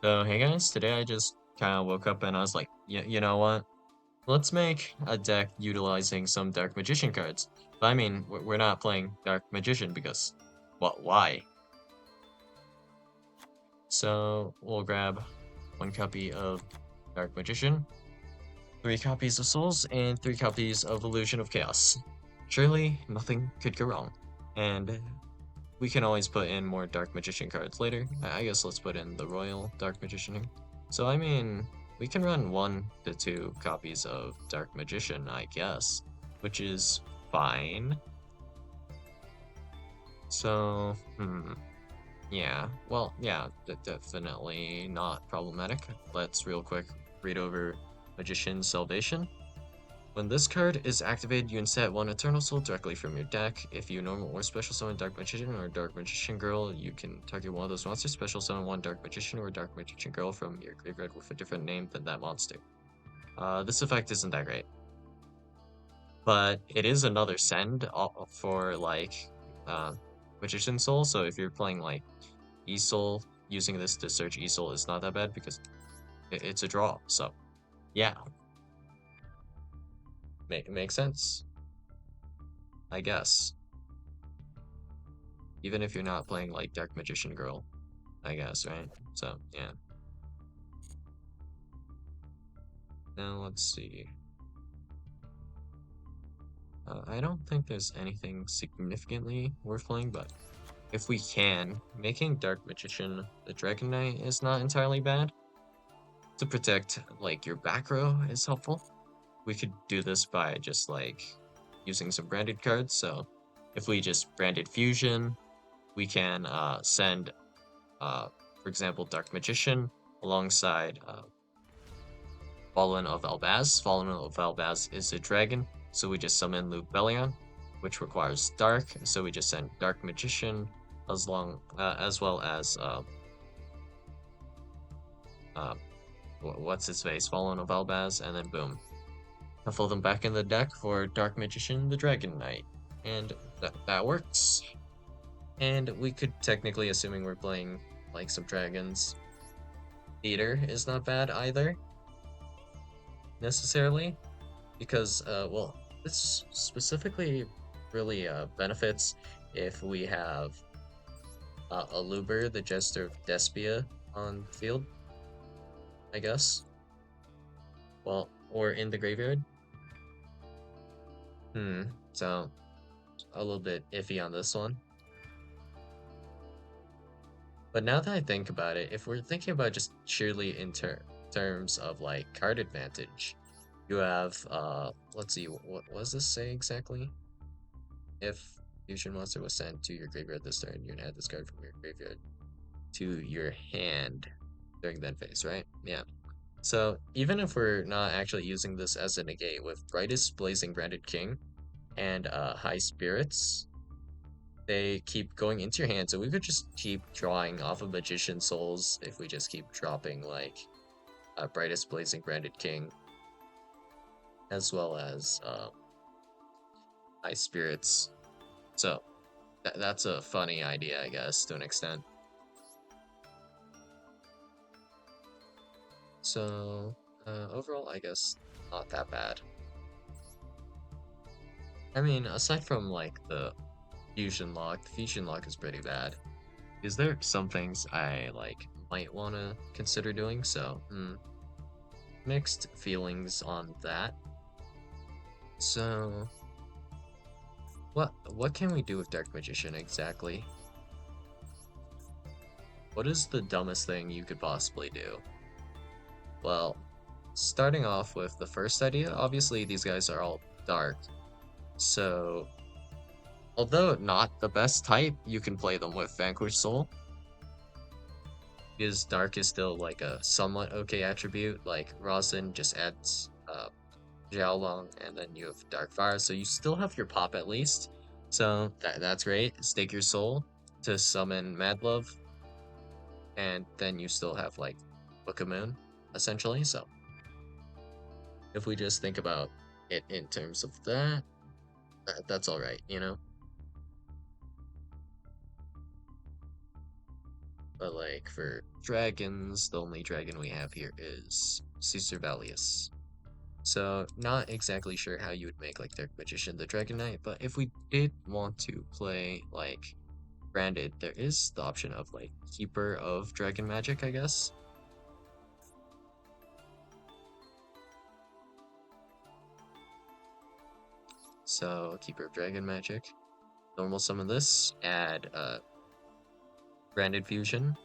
So, hey guys, today I just kind of woke up and I was like, you know what? Let's make a deck utilizing some Dark Magician cards. But I mean, we're not playing Dark Magician because, well, why? So, we'll grab one copy of Dark Magician, three copies of Souls, and three copies of Illusion of Chaos. Surely, nothing could go wrong. And we can always put in more Dark Magician cards later. I guess let's put in the Royal Dark Magician here. So, I mean, we can run 1 to 2 copies of Dark Magician, I guess, which is fine. So, yeah, well, yeah, definitely not problematic. Let's real quick read over Magician's Salvation. When this card is activated, you insert one Eternal Soul directly from your deck. If you normal or special summon Dark Magician or Dark Magician Girl, you can target one of those monsters, special summon one Dark Magician or Dark Magician Girl from your graveyard with a different name than that monster. This effect isn't that great, but it is another send for like uh, Magician Soul. So if you're playing like E-Soul, using this to search E-Soul is not that bad because it's a draw. So yeah, makes sense, I guess. Even if you're not playing like Dark Magician Girl, I guess, right? So yeah. Now let's see. I don't think there's anything significantly worth playing, but if we can, making Dark Magician the Dragon Knight is not entirely bad. To protect like your back row is helpful. We could do this by just like using some branded cards. So if we just branded Fusion, we can send, for example, Dark Magician alongside Fallen of Albaz. Fallen of Albaz is a dragon, so we just summon Luke Bellion, which requires Dark, so we just send Dark Magician as well as uh, what's his face, Fallen of Albaz, and then boom, shuffle them back in the deck for Dark Magician, the Dragon Knight, and that works. And we could technically, assuming we're playing like some dragons, Theater is not bad either necessarily. Because well, this specifically really benefits if we have Aluber, the Jester of Despia, on the field, I guess. Well, or in the graveyard. So a little bit iffy on this one. But now that I think about it, if we're thinking about just purely in terms of like card advantage, you have let's see, what does this say exactly? If fusion monster was sent to your graveyard this turn, you can add this card from your graveyard to your hand during that phase, right? Yeah. So even if we're not actually using this as a negate with Brightest Blazing Branded King and High Spirits, they keep going into your hand, so we could just keep drawing off of Magician Souls if we just keep dropping like Brightest Blazing Branded King as well as High Spirits. So that's a funny idea, I guess, to an extent. So overall, I guess not that bad. I mean, aside from like the fusion lock is pretty bad. Is there some things I like might want to consider doing? So, mixed feelings on that. So, what can we do with Dark Magician exactly? What is the dumbest thing you could possibly do? Well, starting off with the first idea, obviously these guys are all dark. So, although not the best type, you can play them with Vanquish Soul. Because dark is still like a somewhat okay attribute. Like Rosin just adds Xiaolong, and then you have Dark Fire, so you still have your pop at least. So that's great. Stake your soul to summon Mad Love, and then you still have like Book of Moon, essentially. So if we just think about it in terms of that, that's, all right, that's all right, you know? But like for dragons, the only dragon we have here is Caesar Valius. So not exactly sure how you would make like Dark Magician the Dragon Knight, but if we did want to play like granted, there is the option of like Keeper of Dragon Magic, I guess. So Keeper of Dragon Magic. Normal summon this, add Branded Fusion.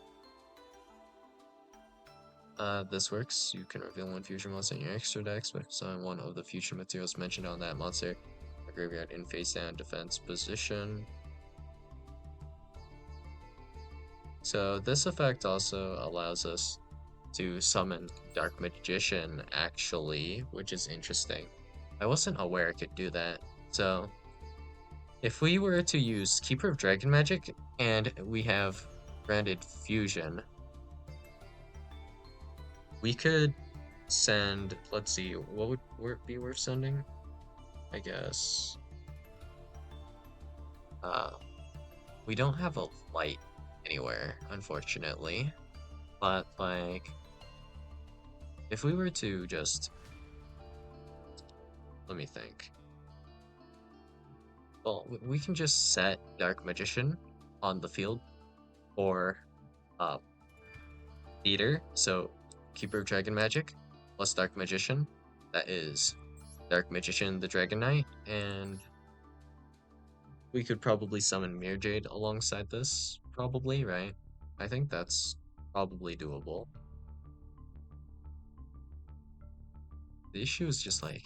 This works. You can reveal one fusion monster in your extra decks by summon one of the fusion materials mentioned on that monster. A graveyard in face down defense position. So this effect also allows us to summon Dark Magician actually, which is interesting. I wasn't aware I could do that. So if we were to use Keeper of Dragon Magic and we have Branded Fusion, we could send, let's see, what would be worth sending? I guess. Uh, we don't have a light anywhere, unfortunately. But like, if we were to just, let me think. Well, we can just set Dark Magician on the field or uh, Theater. So Keeper of Dragon Magic plus Dark Magician. That is Dark Magician the Dragon Knight, and we could probably summon Mirror Jade alongside this, probably, right? I think that's probably doable. The issue is just like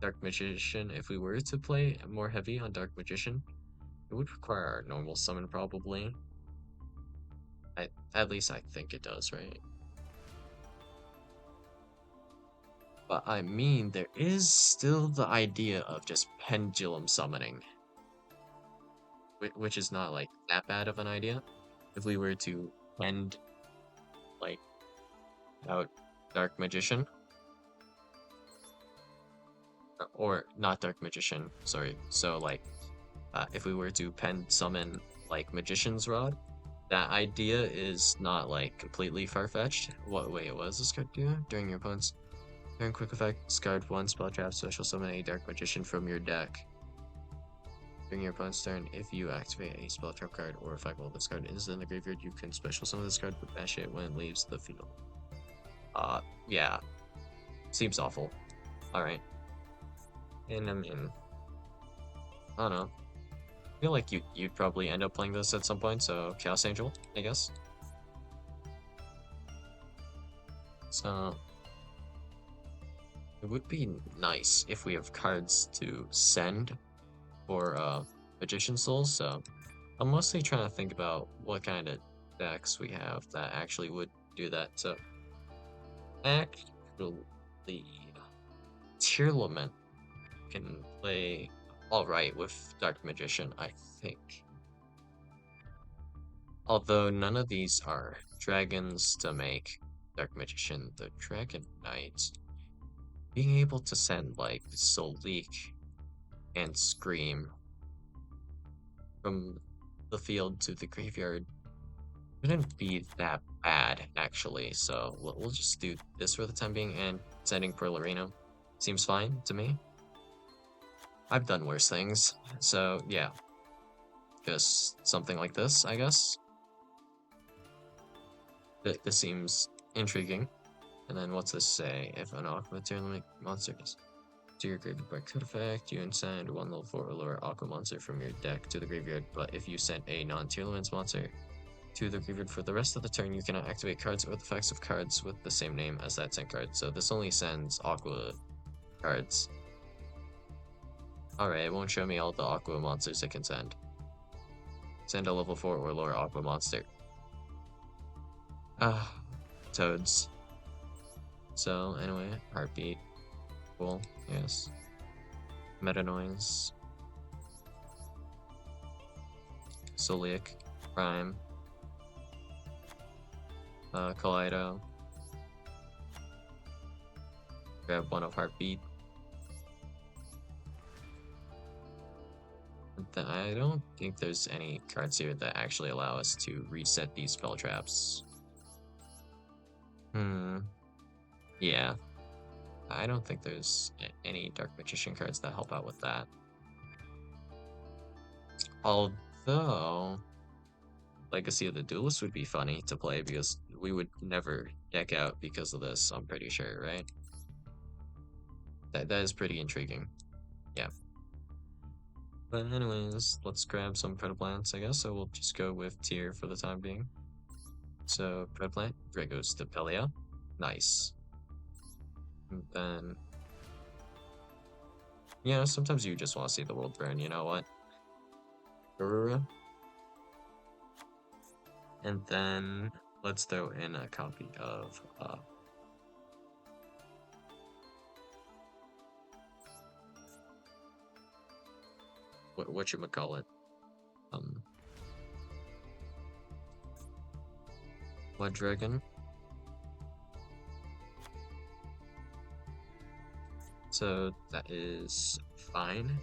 Dark Magician, if we were to play more heavy on Dark Magician, it would require our normal summon probably. At least I think it does, right? But I mean, there is still the idea of just pendulum summoning, which is not like that bad of an idea. If we were to end like out Dark Magician, or not Dark Magician, sorry. So like, if we were to pen summon like Magician's Rod, that idea is not like completely far-fetched. Wait, what does this card do? During your opponent's turn, quick effect, discard one spell trap, special summon a Dark Magician from your deck. During your opponent's turn, if you activate a spell trap card or effect while this card is in the graveyard, you can special summon this card but bash it when it leaves the field. Yeah. Seems awful. Alright. And I mean, I don't know. I feel like you'd probably end up playing this at some point, so Chaos Angel, I guess. So it would be nice if we have cards to send for Magician Souls, so I'm mostly trying to think about what kind of decks we have that actually would do that. So actually, Tearlament can play alright with Dark Magician, I think. Although none of these are dragons to make Dark Magician the Dragon Knight. Being able to send like Solik and Scream from the field to the graveyard wouldn't be that bad, actually. So we'll just do this for the time being, and sending Pearl Arena seems fine to me. I've done worse things, so yeah. Just something like this, I guess. This seems intriguing. And then what's this say? If an Aqua Tearlament monster is to your graveyard by code effect, you send one level 4 or lower Aqua monster from your deck to the graveyard, but if you send a non-Tearlament monster to the graveyard for the rest of the turn, you cannot activate cards or the effects of cards with the same name as that sent card. So this only sends Aqua cards. Alright, it won't show me all the Aqua monsters it can send. Send a level 4 or lower Aqua monster. Toads. So, anyway, Heartbeat. Cool, yes. Meta Noise. Solic. Prime. Kaleido. Grab one of Heartbeat. I don't think there's any cards here that actually allow us to reset these spell traps. Hmm. Yeah. I don't think there's any Dark Magician cards that help out with that. Although, Legacy of the Duelist would be funny to play because we would never deck out because of this, I'm pretty sure, right? That is pretty intriguing. Yeah. But anyways, let's grab some Predaplants, I guess. So we'll just go with Tier for the time being. So Predaplant, Dragos to Pelia. Nice. And then, sometimes you just want to see the world burn, you know what? Garura. And then let's throw in a copy of what you call it? Um, Blood Dragon. So that is fine.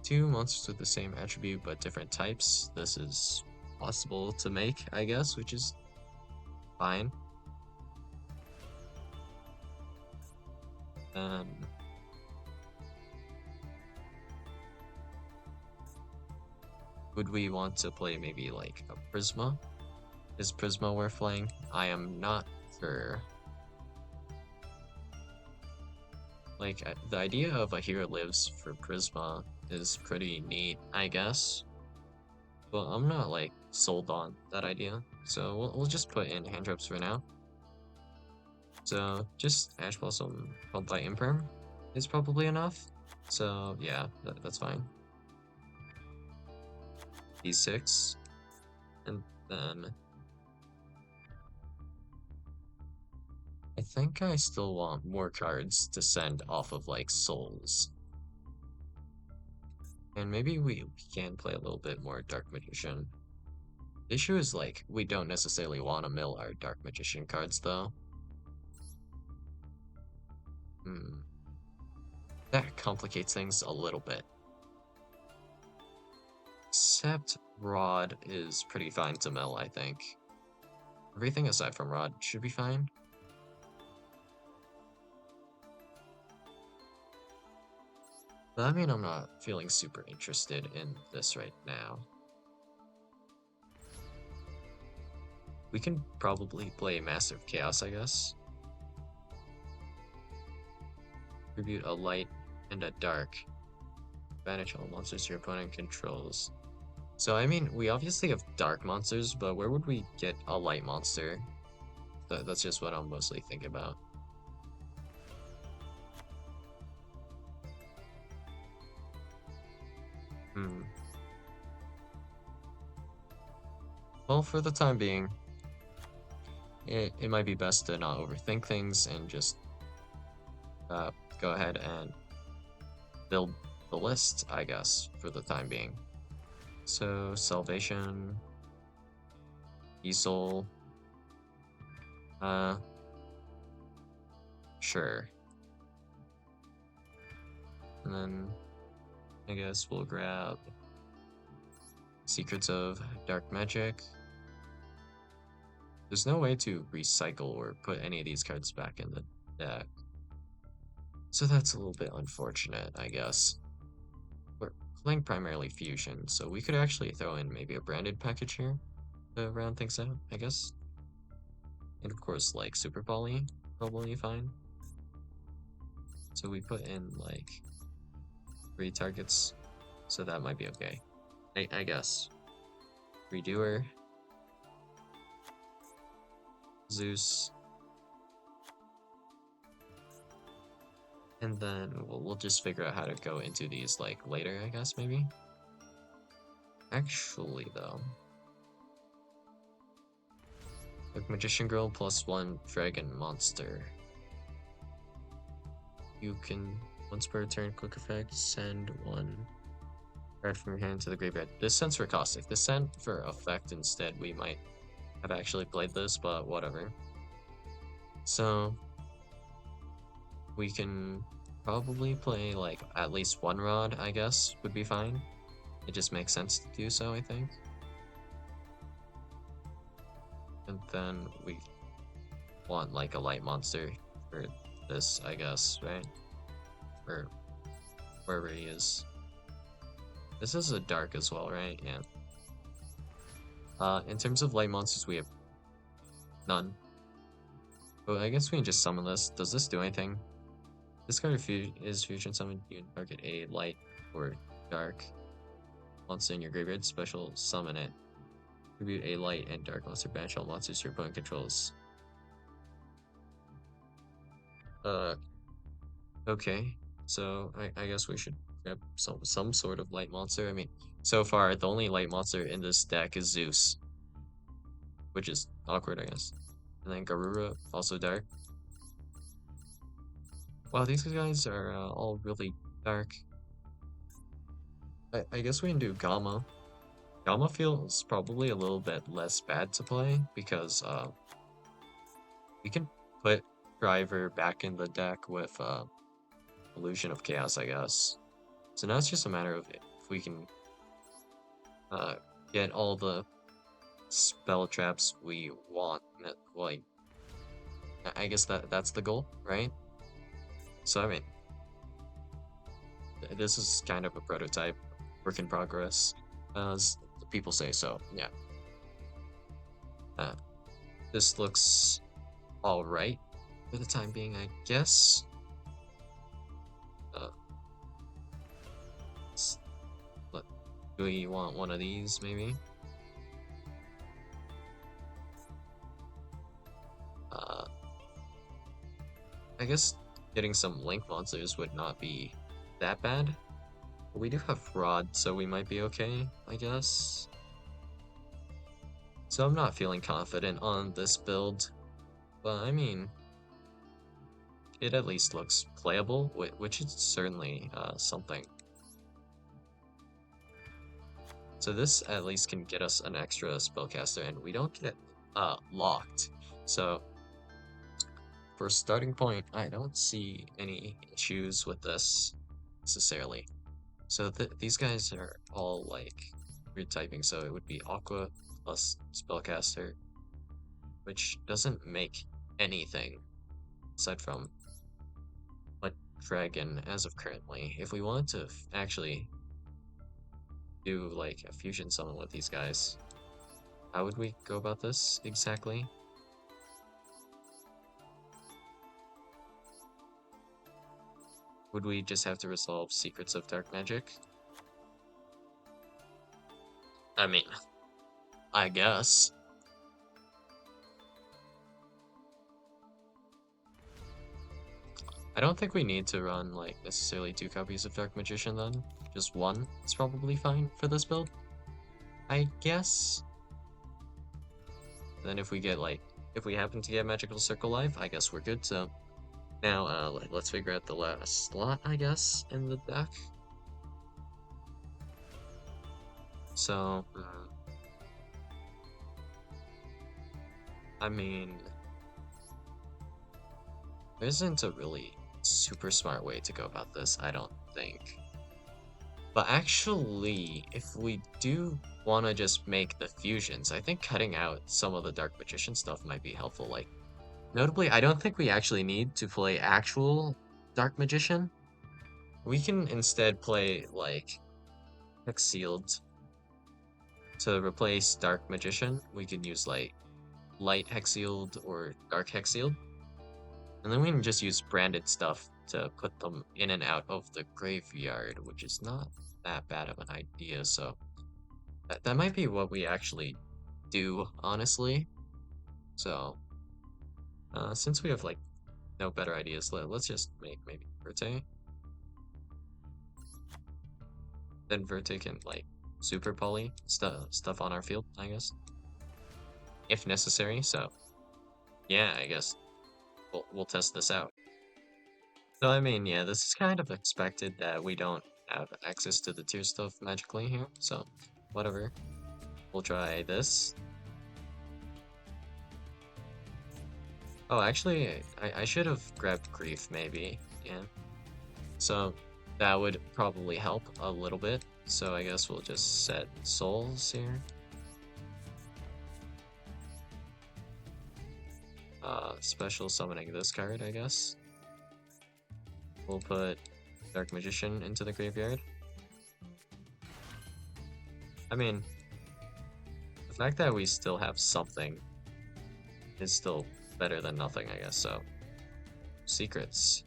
Two monsters with the same attribute but different types. This is possible to make, I guess, which is fine. Would we want to play maybe like a Prisma? Is Prisma worth playing? I am not sure. Like, the idea of a hero lives for Prisma is pretty neat, I guess. But I'm not, like, sold on that idea. So we'll just put in hand traps for now. So just Ash Blossom followed by Imperm is probably enough. So yeah, that's fine. D6. And then I think I still want more cards to send off of like souls. And maybe we can play a little bit more Dark Magician. The issue is like we don't necessarily want to mill our Dark Magician cards though. That complicates things a little bit. Except Rod is pretty fine to mill, I think. Everything aside from Rod should be fine. But I mean, I'm not feeling super interested in this right now. We can probably play Massive Chaos, I guess. Tribute a light and a dark. Banish all monsters your opponent controls. So, I mean, we obviously have dark monsters, but where would we get a light monster? That's just what I'm mostly thinking about. Well, for the time being, it might be best to not overthink things and just go ahead and build the list, I guess, for the time being. So, Salvation, Easel, sure. And then I guess we'll grab Secrets of Dark Magic. There's no way to recycle or put any of these cards back in the deck. So that's a little bit unfortunate, I guess. We're playing primarily Fusion, so we could actually throw in maybe a branded package here to round things out, I guess. And of course, like Super Poly, probably fine. So we put in like 3 targets, so that might be okay. I guess. Redoer. Zeus. And then we'll just figure out how to go into these like later, I guess, maybe. Actually, though. Like Magician Girl +1 Dragon Monster. You can, once per turn, quick effect, send 1 card from your hand to the graveyard. This sends for cost. If this sent for effect instead, we might have actually played this, but whatever. So we can probably play like at least one rod, I guess, would be fine. It just makes sense to do so, I think. And then we want like a light monster for this, I guess, right? Or wherever he is. This is a dark as well, right? Yeah. In terms of light monsters, we have none. But I guess we can just summon this. Does this do anything? This card is fusion summoned. You can target a light or dark monster in your graveyard. Special summon it. Tribute a light and dark monster. Banish all monsters your opponent controls. Uh, okay. So I guess we should grab some sort of light monster. I mean, so far the only light monster in this deck is Zeus, which is awkward, I guess. And then Garura, also dark. Wow, these guys are all really dark. I guess we can do Gamma. Gamma feels probably a little bit less bad to play because we can put Driver back in the deck with Illusion of Chaos, I guess. So now it's just a matter of if we can uh, get all the spell traps we want. Like, I guess that's the goal, right? So I mean, this is kind of a prototype, work in progress, as the people say. So yeah, uh, this looks all right for the time being, I guess. Uh, Look, do we want one of these, maybe? Uh, I guess getting some Link monsters would not be that bad. But we do have Rod, so we might be okay, I guess. So I'm not feeling confident on this build, but I mean, it at least looks playable, which is certainly something. So this at least can get us an extra spellcaster, and we don't get locked. So for starting point, I don't see any issues with this necessarily. So these guys are all like weird typing, so it would be Aqua plus spellcaster, which doesn't make anything aside from like dragon as of currently. If we want to actually do like a fusion summon with these guys, how would we go about this exactly? Would we just have to resolve Secrets of Dark Magic? I mean, I guess. I don't think we need to run like necessarily 2 copies of Dark Magician then. Just one is probably fine for this build, I guess. Then if we get like, if we happen to get Magical Circle Life, I guess we're good. So now let's figure out the last slot, I guess, in the deck. So, I mean, there isn't a really super smart way to go about this, I don't think. But actually, if we do want to just make the fusions, I think cutting out some of the Dark Magician stuff might be helpful. Like, notably, I don't think we actually need to play actual Dark Magician. We can instead play, like, Hex Sealed. To replace Dark Magician, we can use, like, Light Hex Sealed or Dark Hex Sealed. And then we can just use branded stuff to put them in and out of the graveyard, which is not that bad of an idea, so that might be what we actually do, honestly. So, since we have like no better ideas, let's just make maybe Verte. Then Verte can like super poly stuff on our field, I guess, if necessary. So, yeah, I guess we'll test this out. So I mean, yeah, this is kind of expected that we don't have access to the tier stuff magically here. So, whatever. We'll try this. Oh, actually, I should have grabbed Grief, maybe. Yeah. So that would probably help a little bit. So I guess we'll just set souls here. Special summoning this card, I guess. We'll put Dark Magician into the graveyard. I mean, the fact that we still have something is still better than nothing, I guess. So, secrets.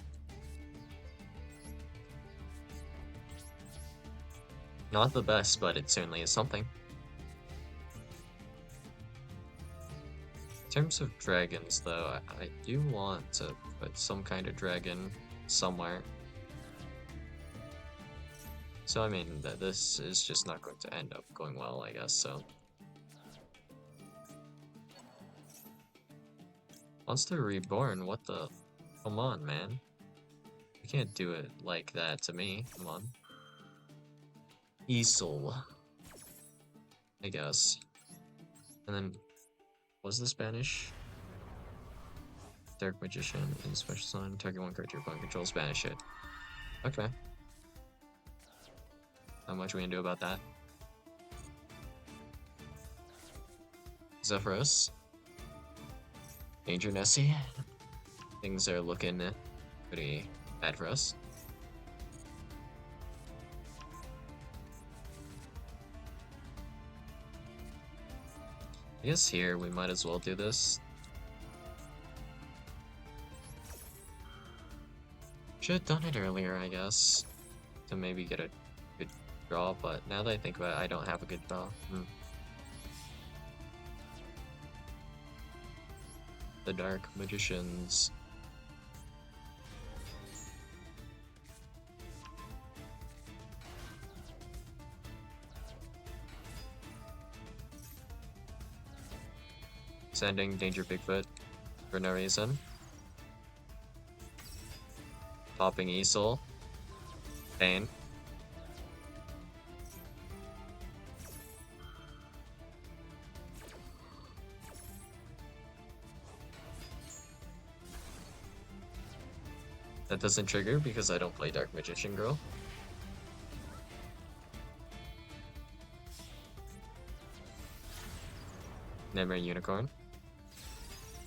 Not the best, but it certainly is something. In terms of dragons, though, I do want to put some kind of dragon somewhere. So, I mean, this is just not going to end up going well, I guess, so. Monster Reborn, what the? Come on, man. You can't do it like that to me. Come on. Easel, I guess. And then, was the Spanish? Dark Magician and Special Summon. Target one card your opponent controls. Banish it. Okay. How much we gonna do about that? Zephyros. Danger Nessie. Things are looking pretty bad for us. I guess here we might as well do this. Should have done it earlier, I guess, to maybe get a good draw, but now that I think about it, I don't have a good draw. The Dark Magicians. Sending Danger Bigfoot for no reason. Popping Easel. Pain. That doesn't trigger because I don't play Dark Magician Girl. Nightmare Unicorn.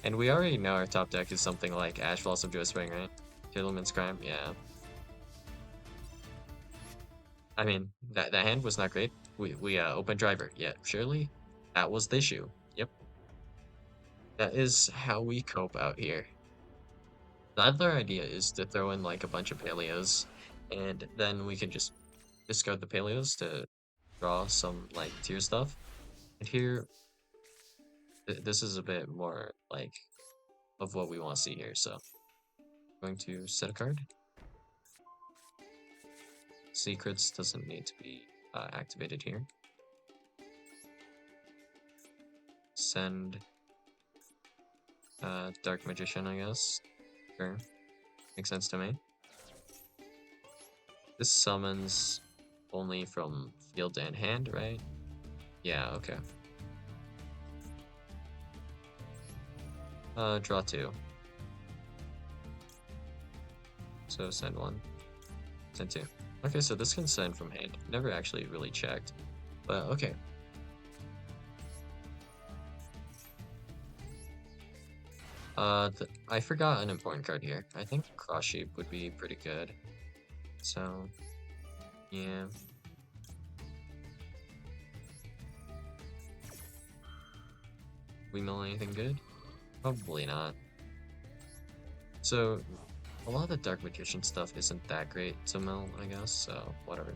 And we already know our top deck is something like Ash Blossom Joy Spring, right? Tearlament's Crime, yeah. I mean, that hand was not great. We open driver, yeah, surely that was the issue. Yep. That is how we cope out here. The other idea is to throw in like a bunch of paleos, and then we can just discard the paleos to draw some like tier stuff. And here, this is a bit more like of what we want to see here. So, going to set a card. Secrets doesn't need to be activated here. Send Dark Magician, I guess. Sure. Makes sense to me. This summons only from field and hand, right? Yeah, okay. Draw two. So send one. Send two. Okay, so this can send from hand. Never actually really checked. But okay. I forgot an important card here. I think Cross Shape would be pretty good. So, yeah. We mill anything good? Probably not. So, a lot of the Dark Magician stuff isn't that great to mill, I guess, so whatever.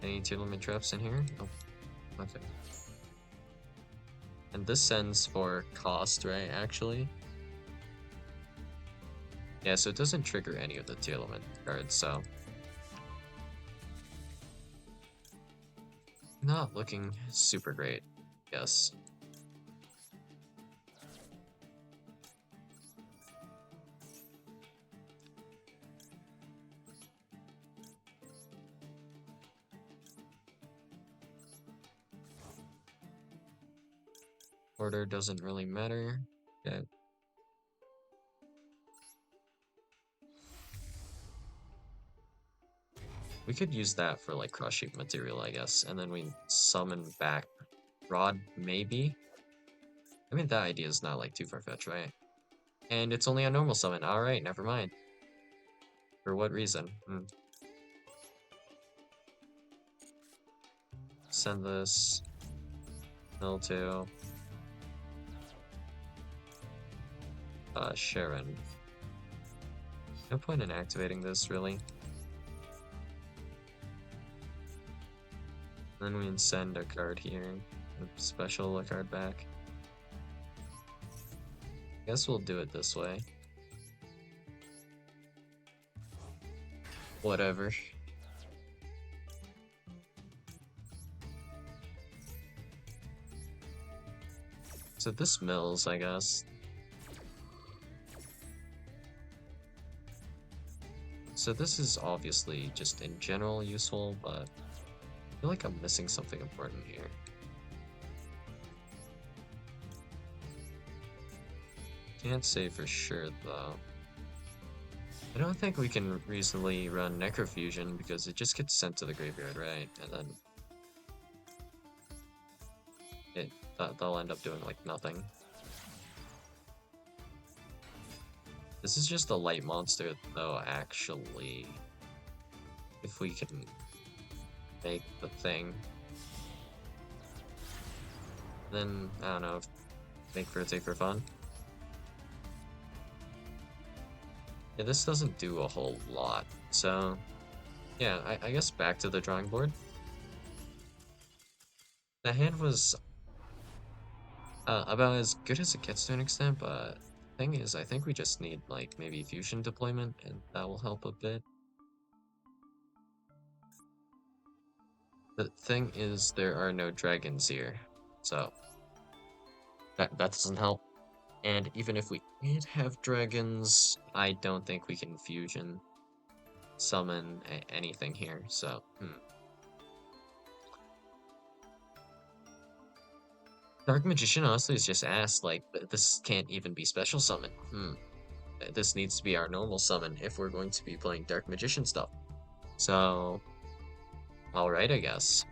Any Tearlament traps in here? Nope. Okay. And this sends for cost, right, actually? Yeah, so it doesn't trigger any of the Tearlament cards, so... Not looking super great, yes. Order doesn't really matter. Okay. We could use that for like cross shape material, I guess, and then we summon back Rod, maybe? I mean, that idea is not like too far-fetched, right? And it's only a normal summon. Alright, never mind. For what reason? Send this. Mill to Sharon. No point in activating this, really. Then we can send a card here. Special a card back. Guess we'll do it this way. Whatever. So this mills, I guess. So this is obviously just in general useful, but I feel like I'm missing something important here. Can't say for sure though. I don't think we can reasonably run Necrofusion because it just gets sent to the graveyard, right? And then they'll end up doing like nothing. This is just a light monster though, actually. If we can make the thing. Then, I don't know, make for a take for fun. Yeah, this doesn't do a whole lot, so yeah, I guess back to the drawing board. The hand was about as good as it gets to an extent, but thing is, I think we just need like maybe fusion deployment, and that will help a bit. The thing is, there are no dragons here, so that doesn't help. And even if we did have dragons, I don't think we can fusion summon anything here, so Dark Magician honestly is just asked, like, this can't even be special summon. This needs to be our normal summon if we're going to be playing Dark Magician stuff. So, alright, I guess.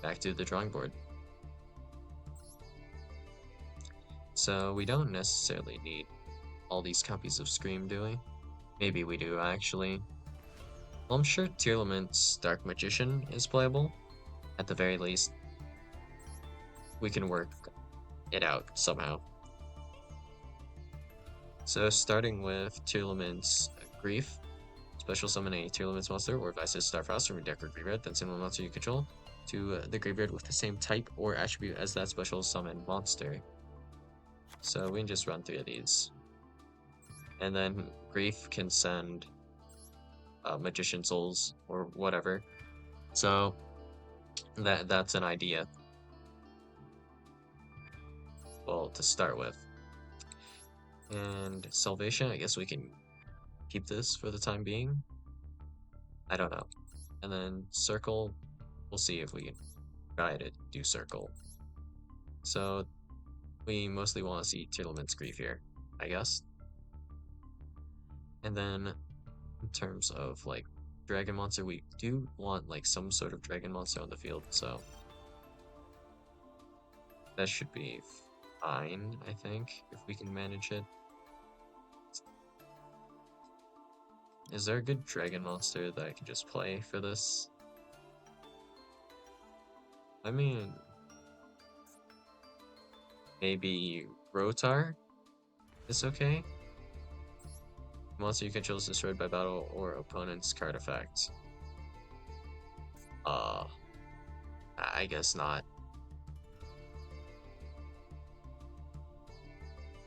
Back to the drawing board. So, we don't necessarily need all these copies of Scream, do we? Maybe we do, actually. Well, I'm sure Tearlament's Dark Magician is playable. At the very least, we can work it out somehow. So, starting with Tearlament's Grief, special summon a Tearlament's monster or Vice's Starfrost from your deck or graveyard, then send one monster you control to the graveyard with the same type or attribute as that special summon monster. So we can just run 3 of these. And then Grief can send Magician Souls or whatever. So that's an idea. Well, to start with. And Salvation, I guess we can keep this for the time being. I don't know. And then Circle, we'll see if we can try to do Circle. So we mostly want to see Tearlament's Grief here, I guess. And then in terms of like dragon monster, we do want like some sort of dragon monster on the field, so that should be fine, I think, if we can manage it. Is there a good dragon monster that I can just play for this? I mean, maybe Rotar is okay. Monster you control is destroyed by battle or opponent's card effect. I guess not.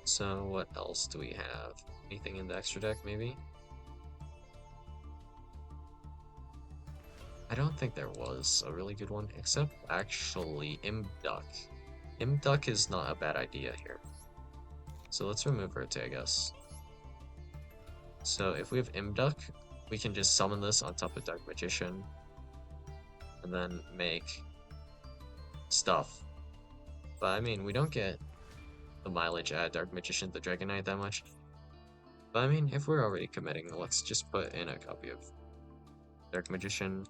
So what else do we have? Anything in the extra deck, maybe? I don't think there was a really good one, except actually Imduck. Imduck is not a bad idea here. So let's remove Rote, I guess. So if we have Imduck, we can just summon this on top of Dark Magician, and then make stuff. But I mean, we don't get the mileage at Dark Magician the Dragon Knight that much. But I mean, if we're already committing, let's just put in a copy of Dark Magician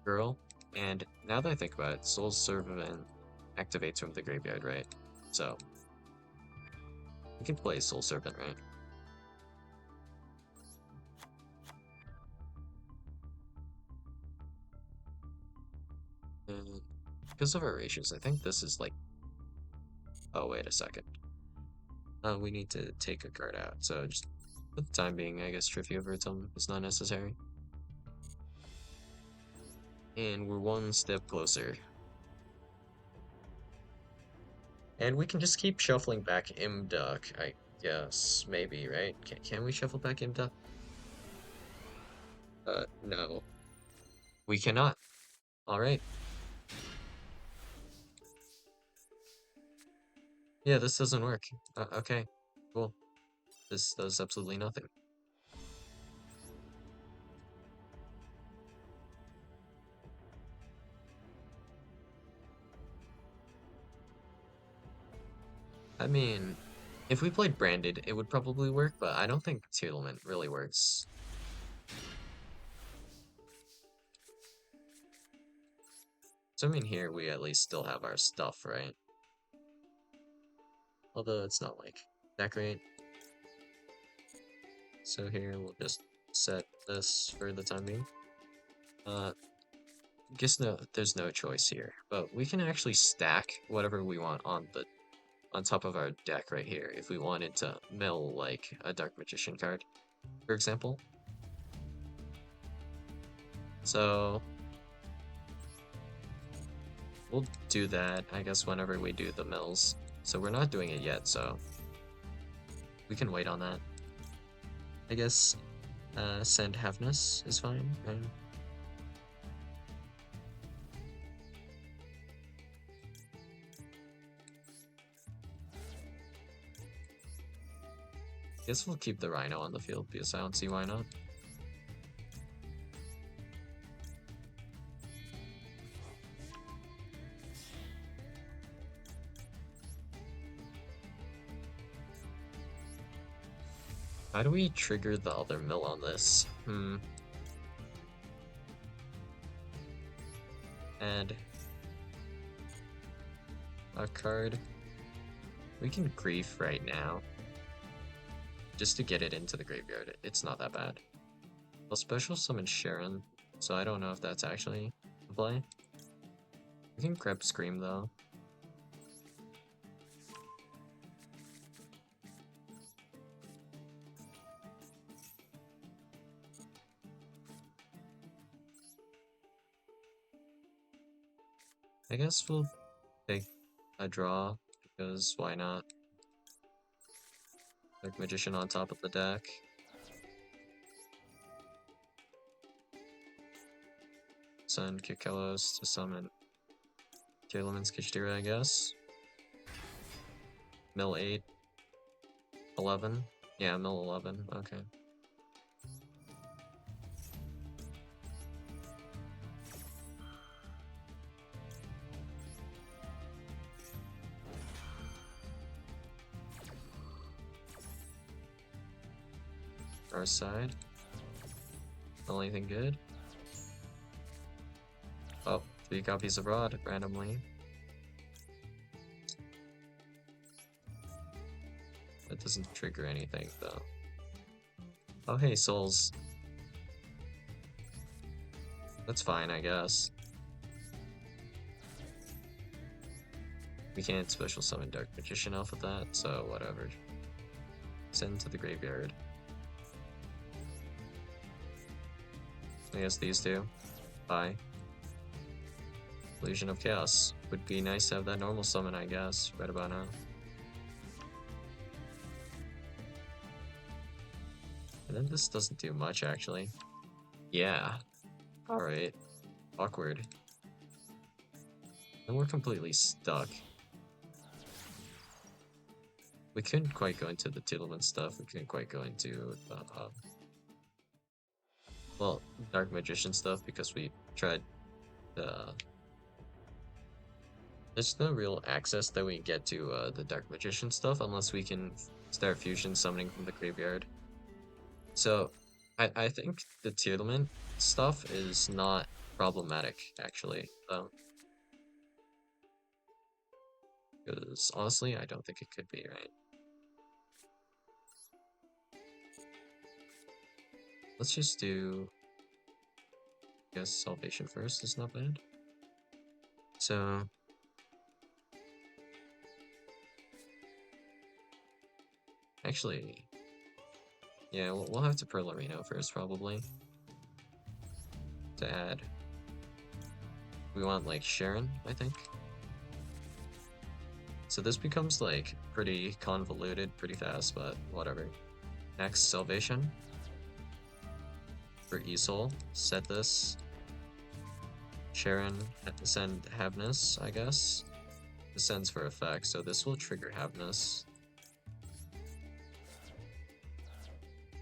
Girl. And now that I think about it, Soul's Servant activates from the graveyard, right? So we can play Soul Servant, right? And because of our ratios, I think this is like, oh, wait a second. We need to take a card out. So just for the time being, I guess Triviavertum is not necessary. And we're one step closer. And we can just keep shuffling back Imduck, I guess. Maybe, right? Can we shuffle back Imduck? No. We cannot. Alright. Yeah, this doesn't work. Okay. Cool. This does absolutely nothing. I mean, if we played Branded, it would probably work, but I don't think Tearlament really works. So I mean, here we at least still have our stuff, right? Although it's not like that great. So here we'll just set this for the time being. Guess no, there's no choice here, but we can actually stack whatever we want on top of our deck right here if we wanted to mill like a Dark Magician card, for example. So we'll do that, I guess, whenever we do the mills. So we're not doing it yet, so we can wait on that. I guess send Heaviness is fine, right? Guess we'll keep the Rhino on the field because I don't see why not. How do we trigger the other mill on this? Add a card. We can Grief right now. Just to get it into the graveyard. It's not that bad. I'll special summon Sharon, so I don't know if that's actually a play. We can grab Scream though. I guess we'll take a draw, because why not? Dark Magician on top of the deck. Send Kikelos to summon Tearlament's Kishtira, I guess. Mill 8. 11. Yeah, mill 11. Okay. Our side. Not anything good. Oh, 3 copies of Rod randomly. That doesn't trigger anything though. Oh hey, souls. That's fine, I guess. We can't special summon Dark Magician off of that, so whatever. Send to the graveyard. I guess these two. Bye. Illusion of Chaos. Would be nice to have that normal summon, I guess, right about now. And then this doesn't do much, actually. Yeah. Alright. Awkward. And we're completely stuck. We couldn't quite go into the Tearlament stuff. We couldn't quite go into well, Dark Magician stuff because we tried the... There's no real access that we get to the Dark Magician stuff unless we can start fusion summoning from the graveyard. So I think the Tearlament stuff is not problematic actually, because honestly I don't think it could be, right? Let's just do, I guess, Salvation first is not bad. So actually, yeah, we'll have to Perlarino first probably to add. We want like Sharon, I think. So this becomes like pretty convoluted pretty fast, but whatever. Next, Salvation for Isol. Set this. Sharon, send Havness, I guess. Descends for effect, so this will trigger Havness.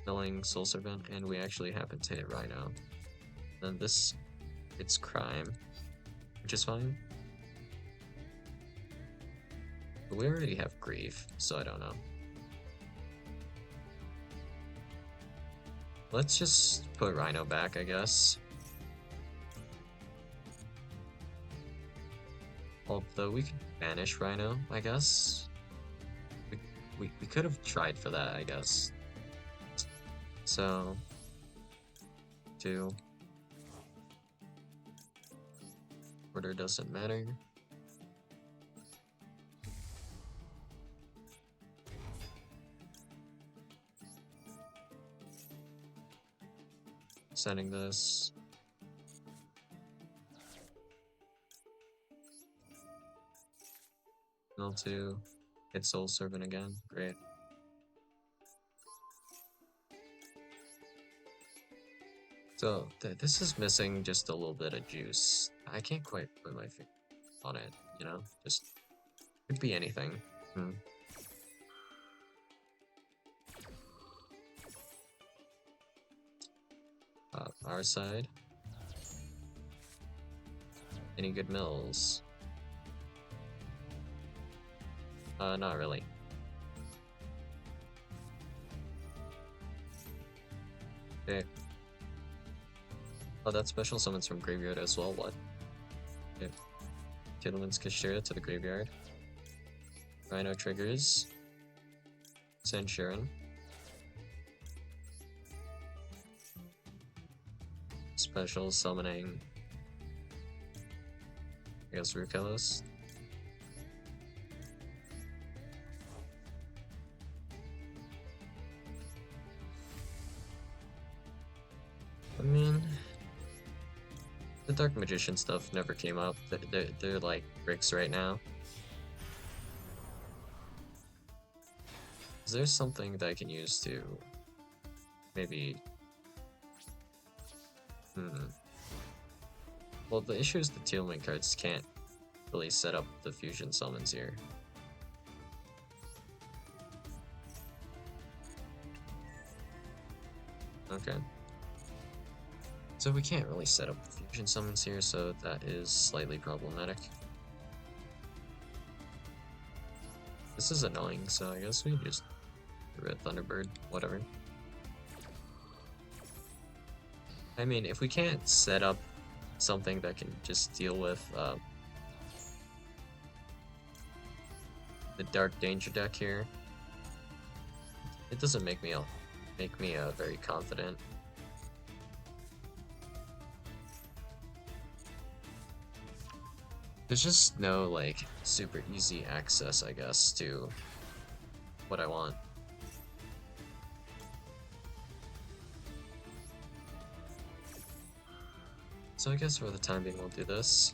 Killing Soul Servant, and we actually happen to hit Rhino. Then this, it's Crime, which is fine. But we already have Grief, so I don't know. Let's just put Rhino back, I guess. Although we could banish Rhino, I guess. We could have tried for that, I guess. So, 2. Order doesn't matter. Sending this. Mill 2. Hit Soul Servant again. Great. So this is missing just a little bit of juice. I can't quite put my finger on it, you know? Just could be anything. Our side. Any good mills? Not really. Okay. Oh, that special summons from graveyard as well. What? Okay. Tearlament's Kashira to the graveyard. Rhino triggers. Send Sharon. Special summoning. I guess Rukelos. I mean, the Dark Magician stuff never came up. They're like bricks right now. Is there something that I can use to maybe... Well, the issue is the Tearlament cards can't really set up the fusion summons here. Okay. So we can't really set up the fusion summons here, so that is slightly problematic. This is annoying, so I guess we just Red Thunderbird, whatever. I mean, if we can't set up something that can just deal with the Dark Danger deck here, it doesn't make me very confident. There's just no like super easy access, I guess, to what I want. So I guess for the time being we'll do this.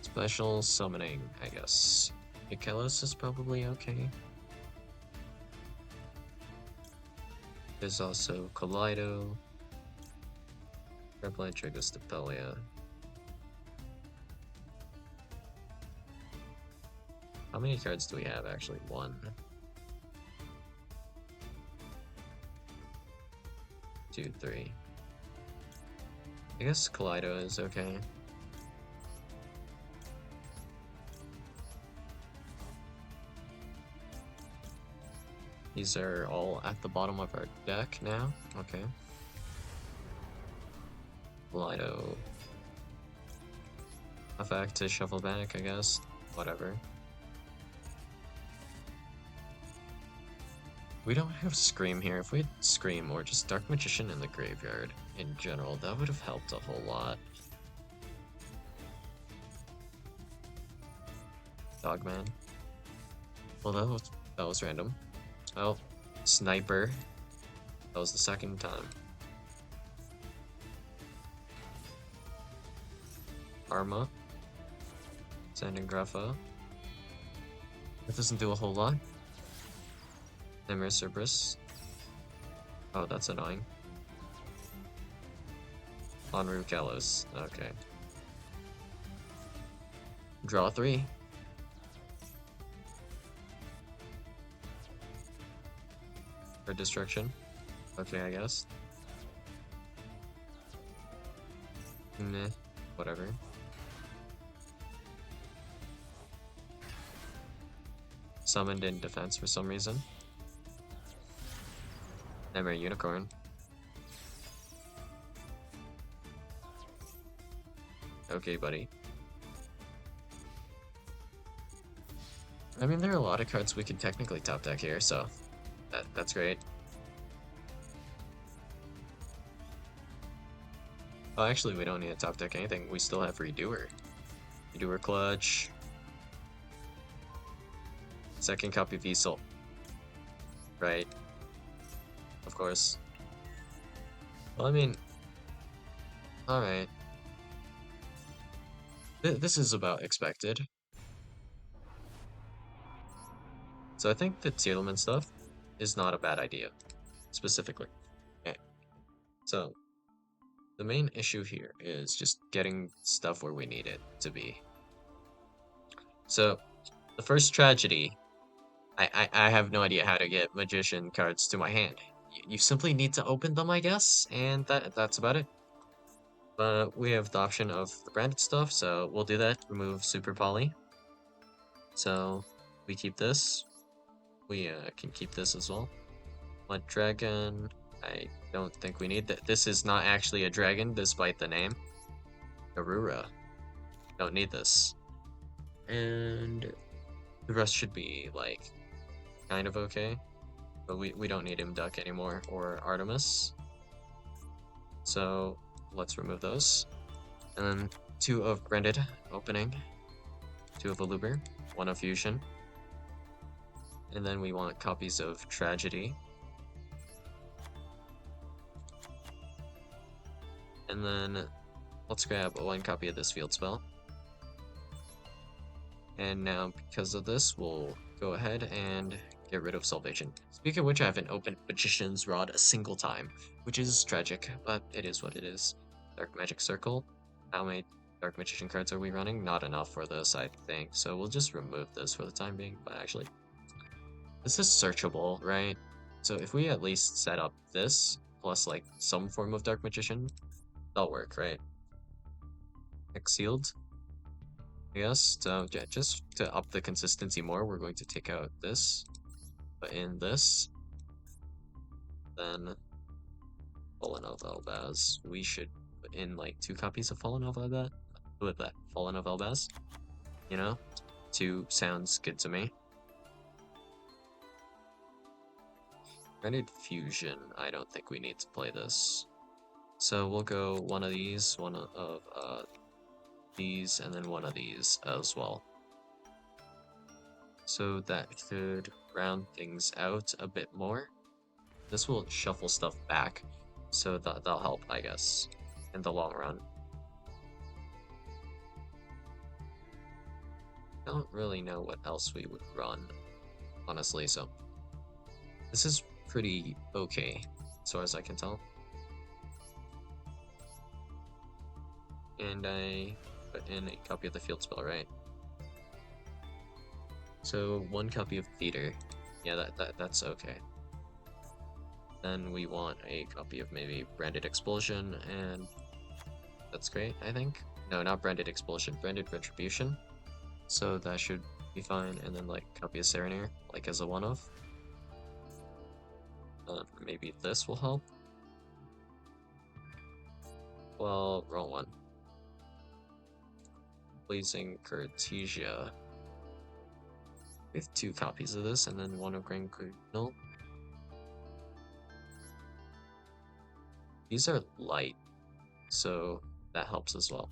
Special summoning, I guess. Mikelos is probably okay. There's also Kaleido. Repline triggers Stapelia. How many cards do we have actually? 1. 2, 3. I guess Kaleido is okay. These are all at the bottom of our deck now. Okay. Kaleido. Effect to shuffle back, I guess. Whatever. We don't have Scream here. If we had Scream or just Dark Magician in the graveyard in general, that would have helped a whole lot. Dogman. Well, that was random. Oh, Sniper. That was the second time. Arma. Sanding Grapha. That doesn't do a whole lot. Nightmare Cerberus. Oh, that's annoying. Enru Kalos. Okay. Draw 3. For destruction. Okay, I guess. Meh. Whatever. Summoned in defense for some reason. Nightmare Unicorn. Okay, buddy. I mean, there are a lot of cards we can technically top deck here, so that's great. Oh, actually, we don't need to top deck anything. We still have Redoer. Redoer Clutch. Second copy of Diesel. Right. Of course. Well, I mean... Alright. This is about expected. So I think the Tearlament stuff is not a bad idea, specifically. Okay. So, the main issue here is just getting stuff where we need it to be. So, the first tragedy, I have no idea how to get Magician cards to my hand. You simply need to open them, I guess, and that's about it. But we have the option of the branded stuff, so we'll do that. Remove Super Poly. So, we keep this. We can keep this as well. What dragon? I don't think we need that. This is not actually a dragon, despite the name. Aurora. Don't need this. And the rest should be, like, kind of okay. But we don't need Imduck anymore, or Artemis. So, let's remove those. And then 2 of Branded opening. 2 of Aluber. 1 of Fusion. And then we want copies of Tragedy. And then let's grab 1 copy of this field spell. And now, because of this, we'll go ahead and get rid of Salvation. Speaking of which, I haven't opened Magician's Rod a single time, which is tragic, but it is what it is. Dark Magic Circle. How many Dark Magician cards are we running? Not enough for this, I think. So we'll just remove this for the time being, but actually, this is searchable, right? So if we at least set up this, plus like some form of Dark Magician, that'll work, right? Exiled. I guess, so yeah, just to up the consistency more, we're going to take out this, put in this, then Fallen of Elbaz. We should put in like 2 copies of Fallen of Elbaz. With that, Fallen of Elbaz. You know, 2 sounds good to me. Granted Fusion, I don't think we need to play this. So we'll go 1 of these, 1 of these, and then 1 of these as well. So that should round things out a bit more. This will shuffle stuff back, so that'll help, I guess, in the long run. I don't really know what else we would run, honestly, so this is pretty okay, as far as I can tell. And I put in a copy of the field spell, right? So 1 copy of Theater. Yeah, that's okay. Then we want a copy of maybe Branded Expulsion, and that's great, I think. No, not Branded Expulsion, Branded Retribution. So that should be fine, and then like copy of Serenair, like as a one-off. Maybe this will help. Well, wrong one. Blazing Cartesia. We have 2 copies of this, and then 1 of Grand Criminal. These are light, so that helps as well.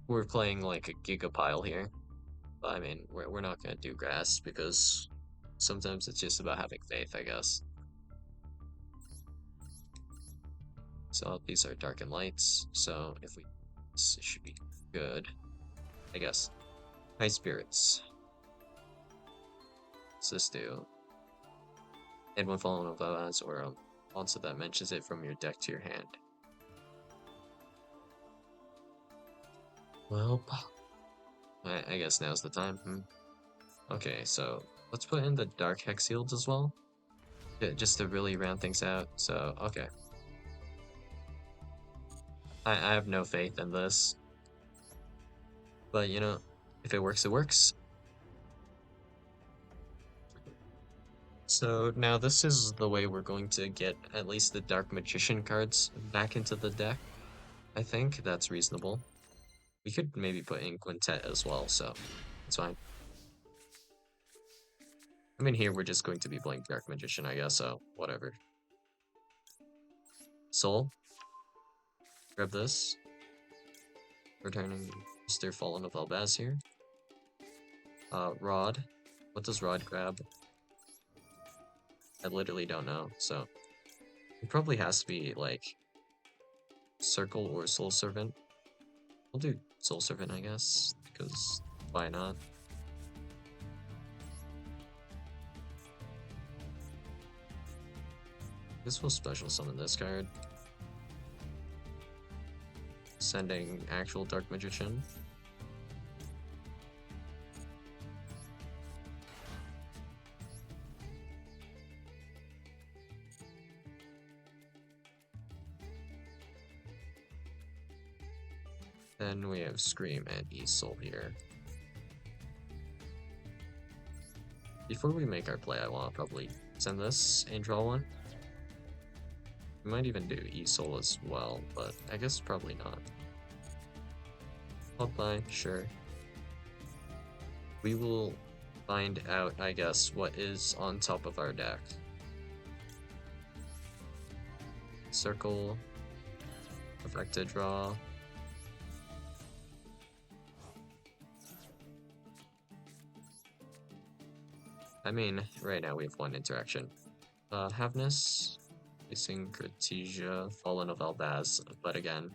We're playing like a gigapile here, but I mean, we're not gonna do grass because sometimes it's just about having faith, I guess. So these are dark and lights, so if we, this should be good, I guess. High spirits. What's this do? And when fallen of as or a monster that mentions it from your deck to your hand. Well, I guess now's the time. Okay, so let's put in the Dark Hex Shields as well. Just to really round things out. So, okay. I have no faith in this. But, you know, if it works, it works. So now this is the way we're going to get at least the Dark Magician cards back into the deck. I think that's reasonable. We could maybe put in Quintet as well, so it's fine. I mean, here we're just going to be playing Dark Magician, I guess, so whatever. Soul. Grab this. Returning Mr. Fallen of Elbaz here. Rod. What does Rod grab? I literally don't know, so it probably has to be like Circle or Soul Servant. We'll do Soul Servant, I guess, because why not? This will special summon this card. Sending actual Dark Magician. Then we have Scream and E-Soul here. Before we make our play, I want to probably send this and draw one. We might even do E-Soul as well, but I guess probably not. I'll buy, sure. We will find out, I guess, what is on top of our deck. Circle. Affected draw. I mean, right now we have 1 interaction. Haveness, facing Cartesia, Fallen of Elbaz, but again.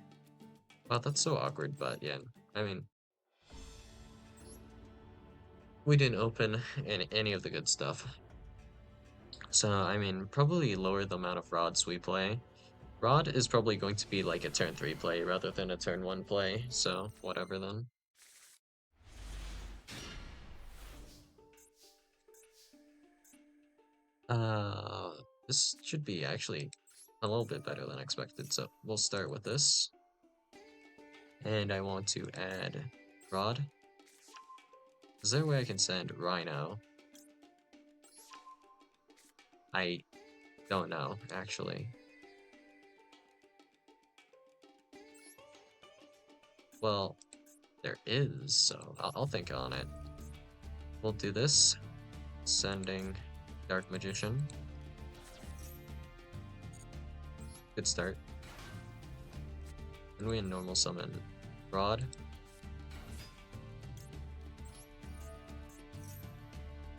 Wow, that's so awkward, but yeah, I mean. We didn't open any of the good stuff. So, I mean, probably lower the amount of rods we play. Rod is probably going to be like a turn 3 play rather than a turn 1 play, so whatever then. This should be actually a little bit better than expected, so we'll start with this. And I want to add Rod. Is there a way I can send Rhino? I don't know, actually. Well, there is, so I'll think on it. We'll do this. Sending Dark Magician. Good start. And we normal summon Rod.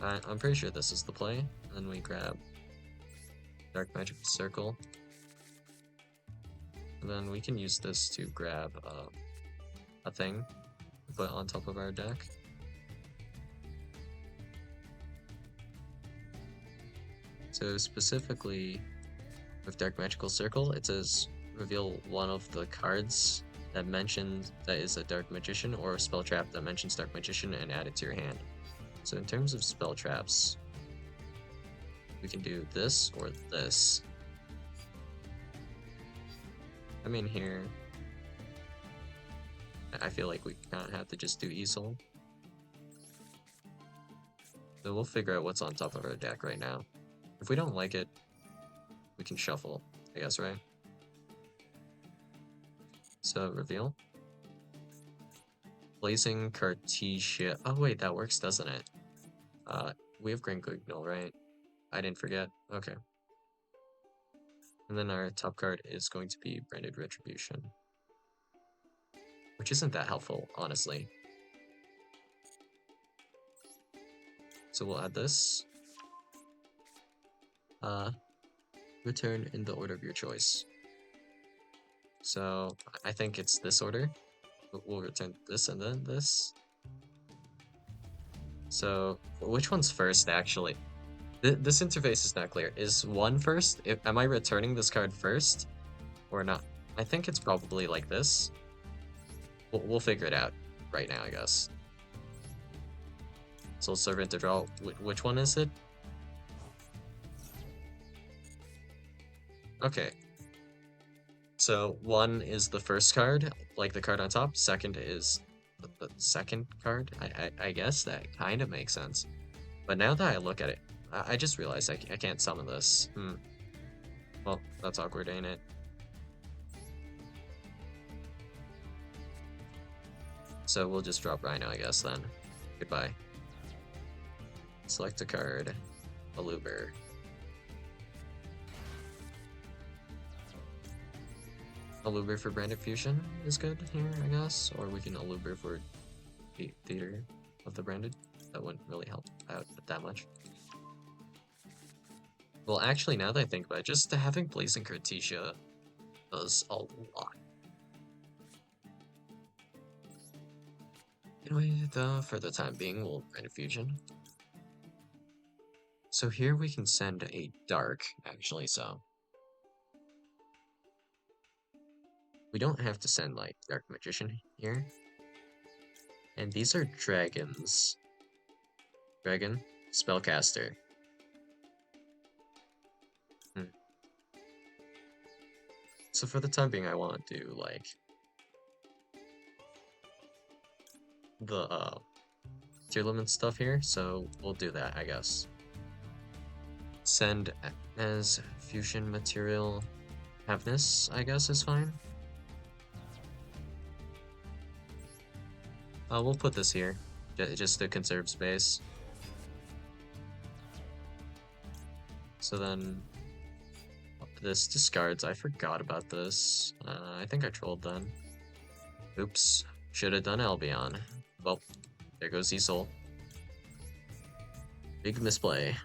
I'm pretty sure this is the play. And then we grab Dark Magic Circle. And then we can use this to grab a thing to put on top of our deck. So specifically with Dark Magical Circle, it says reveal 1 of the cards that mentions that is a Dark Magician or a spell trap that mentions Dark Magician and add it to your hand. So in terms of spell traps, We can do this or this. I mean here, I feel like we kind of have to just do easel. So we'll figure out what's on top of our deck right now. If we don't like it, we can shuffle, I guess, right? So reveal. Blazing Cartesia. Oh wait, that works, doesn't it? We have Green Guignol, right? I didn't forget. Okay. And then our top card is going to be Branded Retribution. Which isn't that helpful, honestly. So we'll add this. Return in the order of your choice. So I think it's this order. We'll return this and then this. So which one's first, actually? This interface is not clear. Is one first? Am I returning this card first or not? I think it's probably like this. We'll figure it out right now, I guess. Soul Servant to draw. Which one is it? Okay. So one is the first card, like the card on top. Second is the second card. I guess that kind of makes sense. But now that I look at it, I just realized I can't summon this. Well, that's awkward, ain't it? So we'll just drop Rhino, I guess, then. Goodbye. Select a card. Aluber. Aluber for Branded Fusion is good here, I guess. Or we can Aluber for Theater of the Branded. That wouldn't really help out that much. Well, actually, now that I think about it, just having Blazing Cartesia does a lot. Anyway, for the time being, we'll Branded Fusion. So here we can send a Dark, actually, so. We don't have to send, like, Dark Magician here. And these are dragons. Dragon, Spellcaster. So for the time being, I want to do, like, the, Tearlament stuff here, so we'll do that, I guess. Send as fusion material. Heaviness, I guess, is fine. We'll put this here, just to conserve space. So then, this discards. I forgot about this. I think I trolled then. Oops. Should have done Albion. Well, there goes Cecil. Big misplay.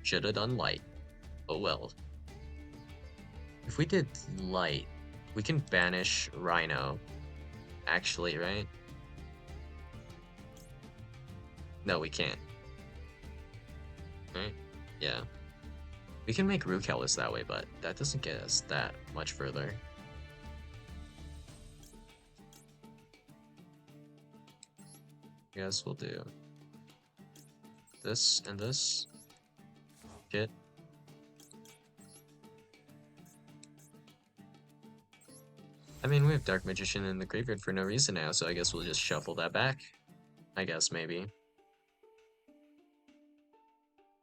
Should have done Light. Oh well. If we did Light, we can banish Rhino. Actually, right? No, we can't. Right? Yeah. We can make Rukelis that way, but that doesn't get us that much further. I guess we'll do this and this. Get. I mean, we have Dark Magician in the graveyard for no reason now, so I guess we'll just shuffle that back. I guess, maybe.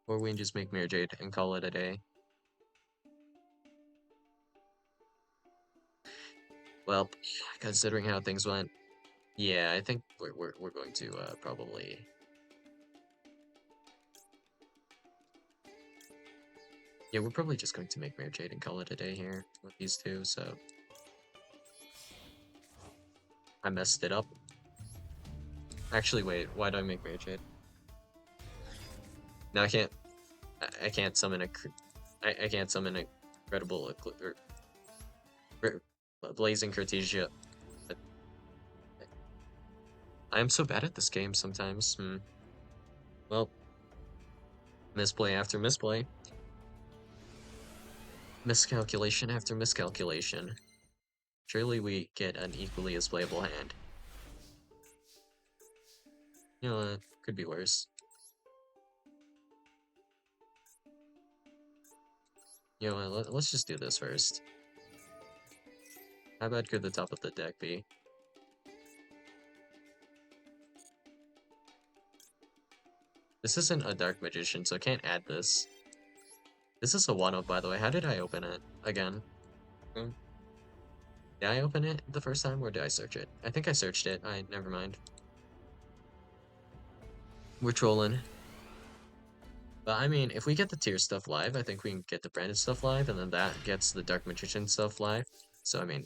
Or we can just make Mirror Jade and call it a day. Well, considering how things went, yeah, I think we're going to probably. Yeah, we're probably just going to make Mirror Jade and call it a day here with these two, so. I messed it up. Actually, wait, why do I make Mirror Jade? No, I can't. I can't summon a. I can't summon a credible or Blazing Cartesia. I am so bad at this game sometimes. Well, misplay after misplay. Miscalculation after miscalculation. Surely we get an equally as playable hand. You know what? Could be worse. You know what, let's just do this first. How bad could the top of the deck be? This isn't a Dark Magician, so I can't add this. This is a one-of, by the way. How did I open it? Again. Hmm. Did I open it the first time, or did I search it? I think I searched it. Never mind. We're trolling. But I mean, if we get the tier stuff live, I think we can get the branded stuff live, and then that gets the Dark Magician stuff live. So, I mean,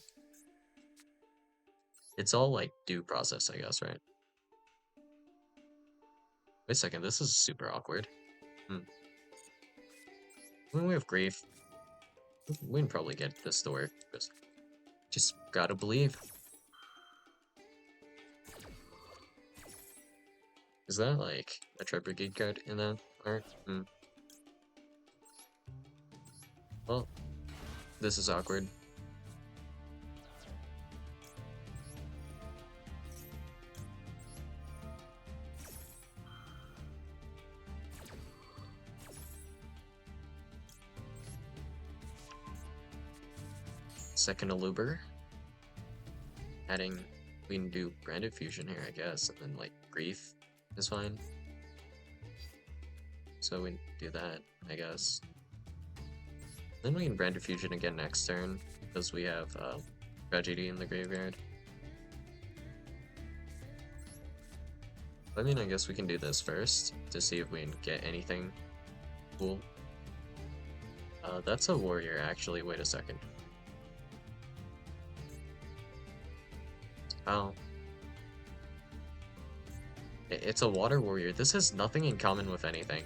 it's all like due process, I guess, right? Wait a second, this is super awkward. When we have grief, we can probably get this to work. Just gotta believe. Is that like a Trap Brigade card in that art? Well, this is awkward. Second Aluber. Adding, we can do Branded Fusion here, I guess, and then like Grief is fine. So we can do that, I guess. Then we can Branded Fusion again next turn, because we have Tragedy in the graveyard. I mean, I guess we can do this first, to see if we can get anything cool. That's a warrior, actually. Wait a second. Oh. It's a water warrior. This has nothing in common with anything.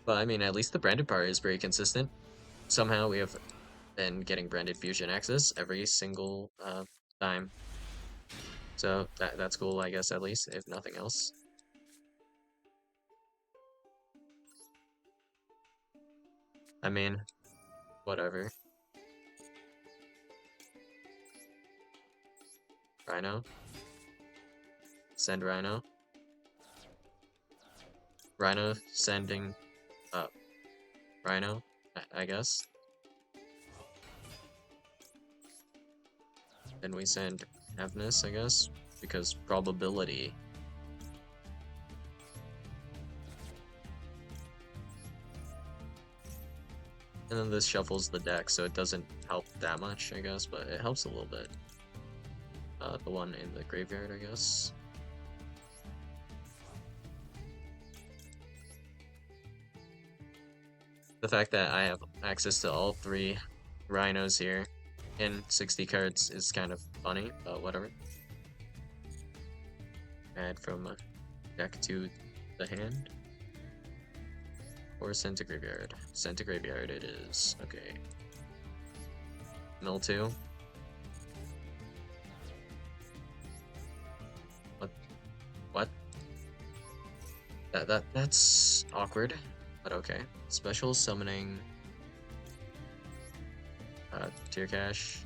But I mean, at least the branded part is very consistent. Somehow we have been getting branded fusion access every single time. So that's cool, I guess, at least, if nothing else. I mean, whatever. Rhino. Send Rhino. Rhino sending Rhino, I guess. Then we send Avnus, I guess, because probability. And then this shuffles the deck, so it doesn't help that much, I guess, but it helps a little bit. The one in the graveyard, I guess. The fact that I have access to all three rhinos here in 60 cards is kind of funny, but whatever. Add from deck to the hand. Or send to graveyard. Send to graveyard it is. Okay. Mill 2. What? That's awkward, but okay. Special summoning tier cache.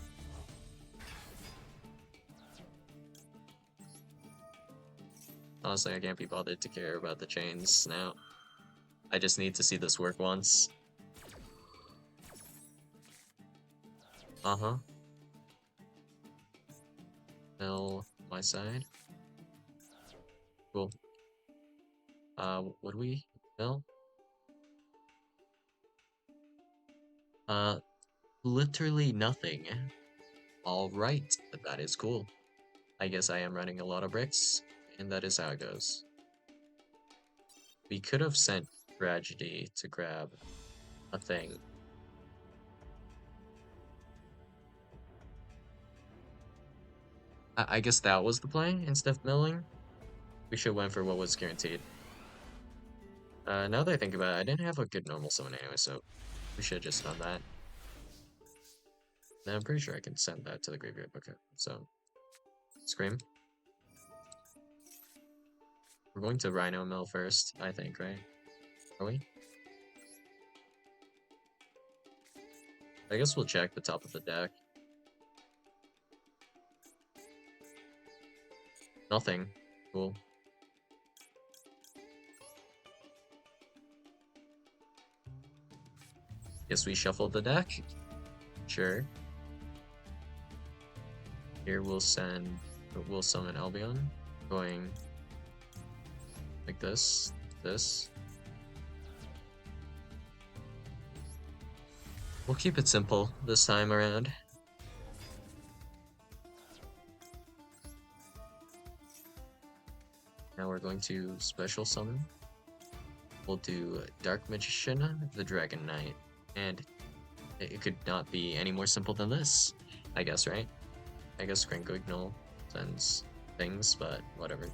Honestly, I can't be bothered to care about the chains now. I just need to see this work once. Uh-huh. Mill my side. Cool. Would we mill? Literally nothing. Alright, that is cool. I guess I am running a lot of bricks, and that is how it goes. We could have sent Tragedy to grab a thing. I guess that was the play instead of milling. We should went for what was guaranteed. Now that I think about it, I didn't have a good normal summon anyway, so we should have just done that. Now I'm pretty sure I can send that to the graveyard. Okay, so Scream. We're going to Rhino Mill first, I think, right? Are we? I guess we'll check the top of the deck. Nothing. Cool. Guess we shuffled the deck. Sure. Here we'll summon Albion. Going like this. We'll keep it simple this time around. Now we're going to special summon. We'll do Dark Magician, the Dragon Knight. And it could not be any more simple than this, I guess, right? I guess Gringoignol sends things, but whatever.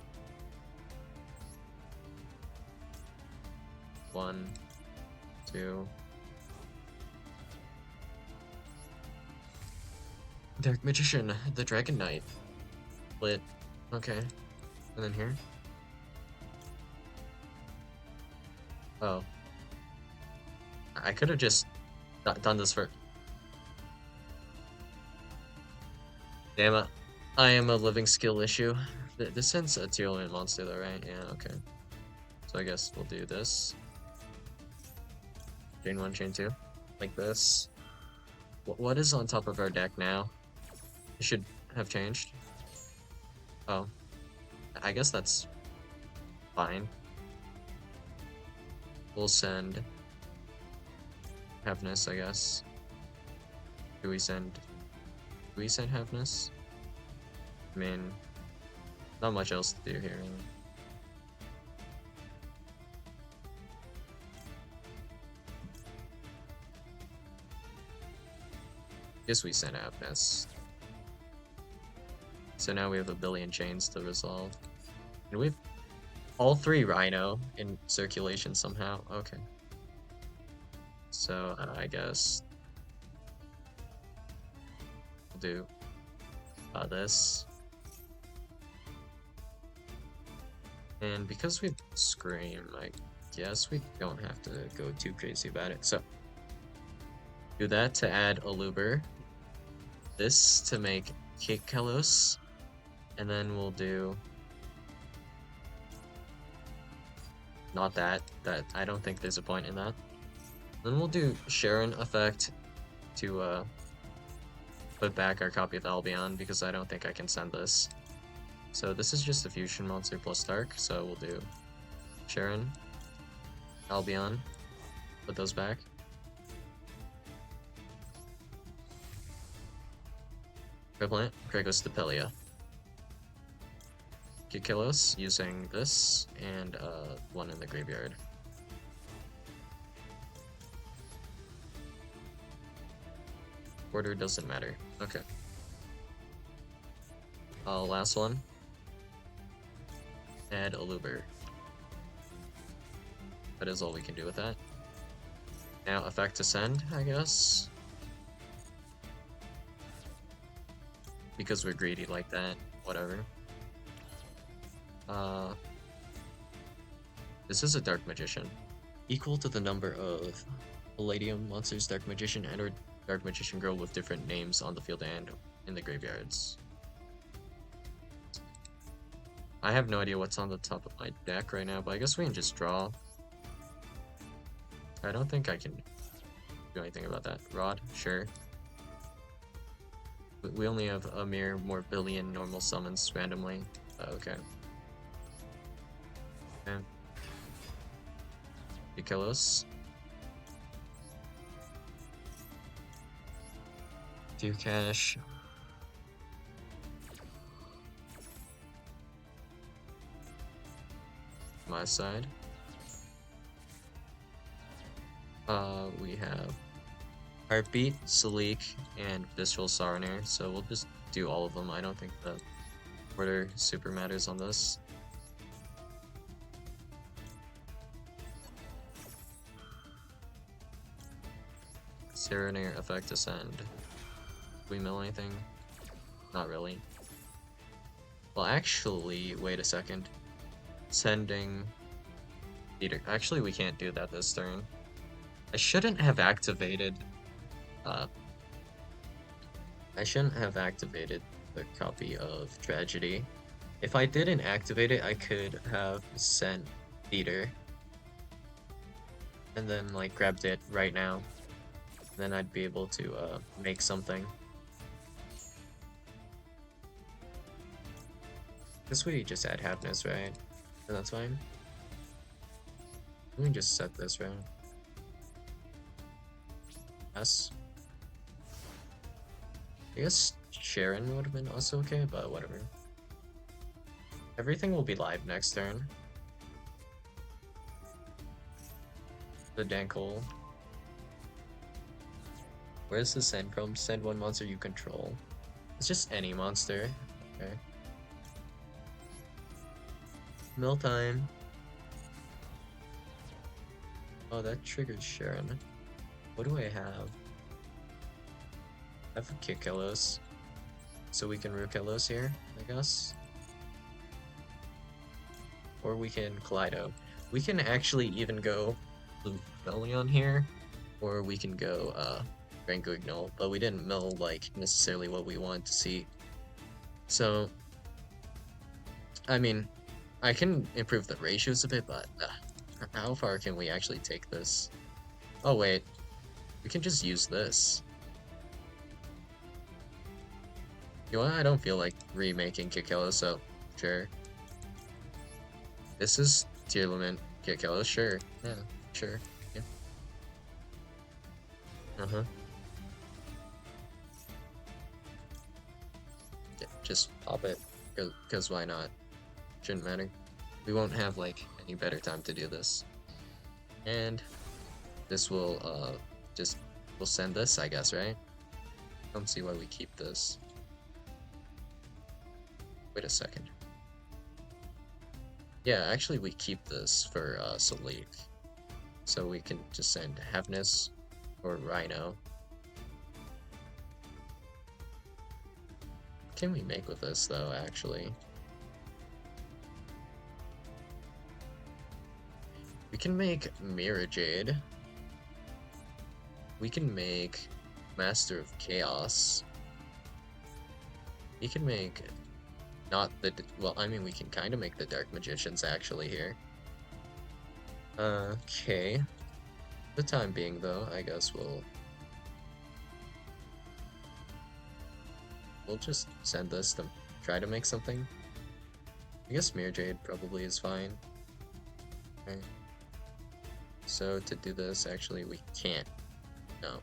1, 2. Dark Magician, the Dragon Knight. Lit. Okay. And then here. Oh. I could have just done this for... Damn it. I am a living skill issue. This sends a Tearlament monster though, right? Yeah, okay. So I guess we'll do this. Chain 1, chain 2. Like this. What is on top of our deck now? It should have changed. Oh. I guess that's fine. We'll send Heaviness, I guess. Do we send Heaviness? I mean, not much else to do here. Really. Guess we send Heaviness. So now we have a billion chains to resolve. And we have all 3 Rhino in circulation somehow. Okay. So I guess we'll do this. And because we Scream, I guess we don't have to go too crazy about it. So do that to add Aluber. This to make Kick Kalos. And then we'll do not that. I don't think there's a point in that. Then we'll do Sharon effect to put back our copy of Albion because I don't think I can send this. So this is just a fusion monster plus Dark, so we'll do Sharon, Albion, put those back. Equivalent, Kragos Depelia. Kikilos using this and one in the graveyard. Order doesn't matter. Okay. Last one. Add Aluber. That is all we can do with that. Now effect to send, I guess. Because we're greedy like that. Whatever. This is a Dark Magician. Equal to the number of Palladium monsters, Dark Magician and or Dark Magician Girl with different names on the field and in the graveyards. I have no idea what's on the top of my deck right now, but I guess we can just draw. I don't think I can do anything about that. Rod, sure. But we only have a mere more billion normal summons randomly. Okay. Okay. You kill us. Do cash. My side. We have Heartbeat, Salik, and Visceral Sarnair, so we'll just do all of them. I don't think the order super matters on this. Sarnair effect ascend. Do we mill anything? Not really. Well, actually, wait a second. Sending Peter. Actually, we can't do that this turn. I shouldn't have activated I shouldn't have activated the copy of Tragedy. If I didn't activate it, I could have sent Theater and then like grabbed it right now. Then I'd be able to make something. This way you just add happiness, right? And that's fine. Let me just set this right. Yes. I guess Sharon would have been also okay, but whatever. Everything will be live next turn. The Dankle. Where's the send from? Send one monster you control. It's just any monster. Okay. Mill time. Oh, that triggers Sharon. What do I have? I have Kikillos. So we can Rukillos here, I guess. Or we can Kaleido. We can actually even go Bellion here. Or we can go Grand Guignol, but we didn't mill like necessarily what we wanted to see. So I mean, I can improve the ratios a bit, but how far can we actually take this? Oh wait, we can just use this. You know what? I don't feel like remaking Kikilla, so sure. This is Tearlament Kikilla, sure. Yeah, sure. Yeah. Uh-huh. Yeah, just pop it, because why not? Shouldn't matter. We won't have like any better time to do this. And this will just we'll send this, I guess, right? I don't see why we keep this. Wait a second. Yeah, actually we keep this for Salik. So we can just send Happiness or Rhino. What can we make with this though, actually? We can make Mirror Jade. We can make Master of Chaos. We can make not the well, I mean we can kind of make the Dark Magicians actually here. Okay. For the time being though, I guess we'll just send this to try to make something. I guess Mirror Jade probably is fine. Okay. So to do this, actually we can't. No.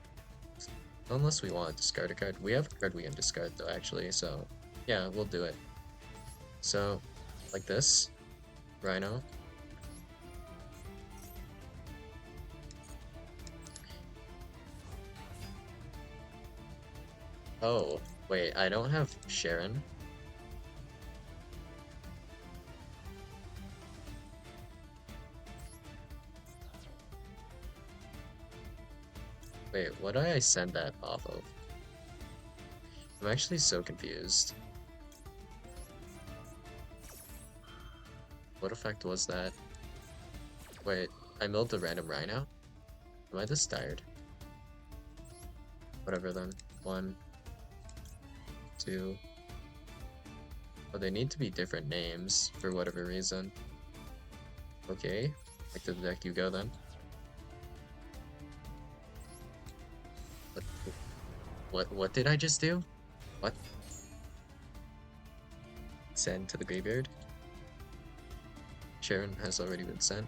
Unless we want to discard a card. We have a card we can discard though, actually, so yeah, we'll do it. So, like this. Rhino. Oh, wait, I don't have Sharon. Wait, what did I send that off of? I'm actually so confused. What effect was that? Wait, I milled the random Rhino? Am I this tired? Whatever then. 1, 2. Oh, they need to be different names for whatever reason. Okay, back to the deck you go then. What did I just do? What? Send to the graveyard. Sharon has already been sent.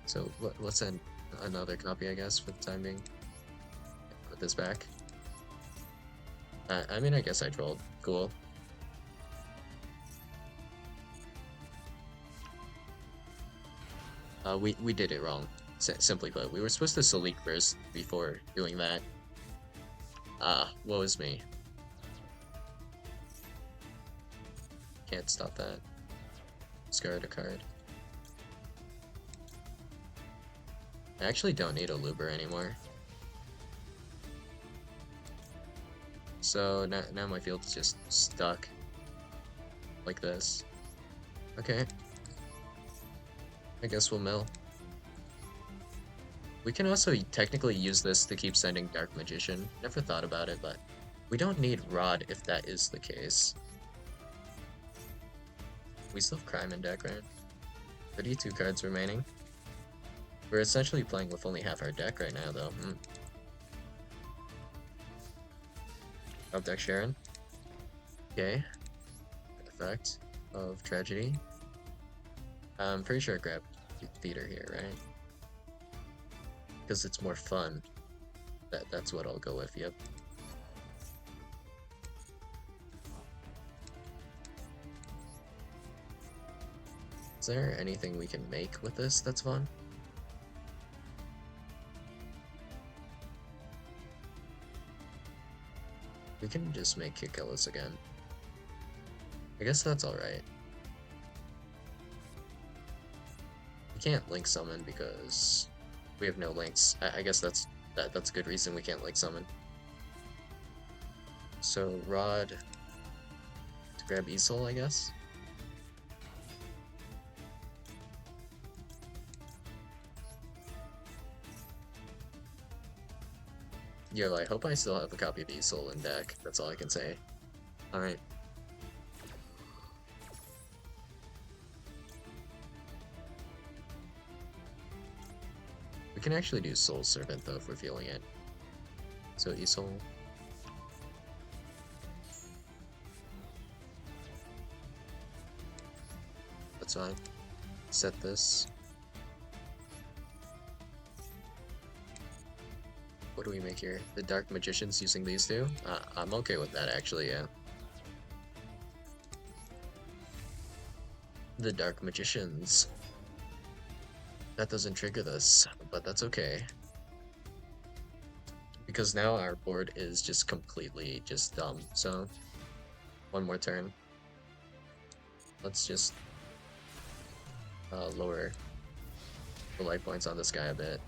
So let's send another copy, I guess, for the time being. Put this back. I mean, I guess I trolled. Cool. We did it wrong. Simply put, we were supposed to Salik first before doing that. Woe is me. Can't stop that. Discard a card. I actually don't need a Luber anymore. So now my field's just stuck. Like this. Okay. I guess we'll mill. We can also technically use this to keep sending Dark Magician. Never thought about it, but We don't need Rod if that is the case. We still have Crime in deck, right? 32 cards remaining. We're essentially playing with only half our deck right now, though. Up deck Sharon. Okay. Effect of Tragedy. I'm pretty sure I grabbed Theater here, right? Because it's more fun. That's what I'll go with, yep. Is there anything we can make with this that's fun? We can just make Kikillis again. I guess that's alright. We can't link summon because we have no links. I guess that's a good reason we can't link summon. So Rod to grab Easel, I guess. Yo, I hope I still have a copy of Easel in deck. That's all I can say. Alright. We can actually do Soul Servant though if we're feeling it. So Easel. That's fine. Set this. What do we make here? The Dark Magicians using these two? I'm okay with that actually, yeah. The Dark Magicians. That doesn't trigger this, but that's okay. Because now our board is just completely just dumb, so one more turn. Let's just lower the life points on this guy a bit.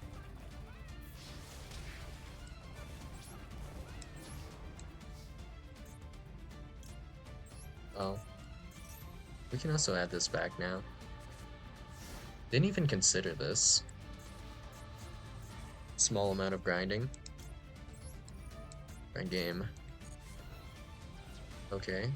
Oh. We can also add this back now. Didn't even consider this. Small amount of grinding. Grind game. Okay.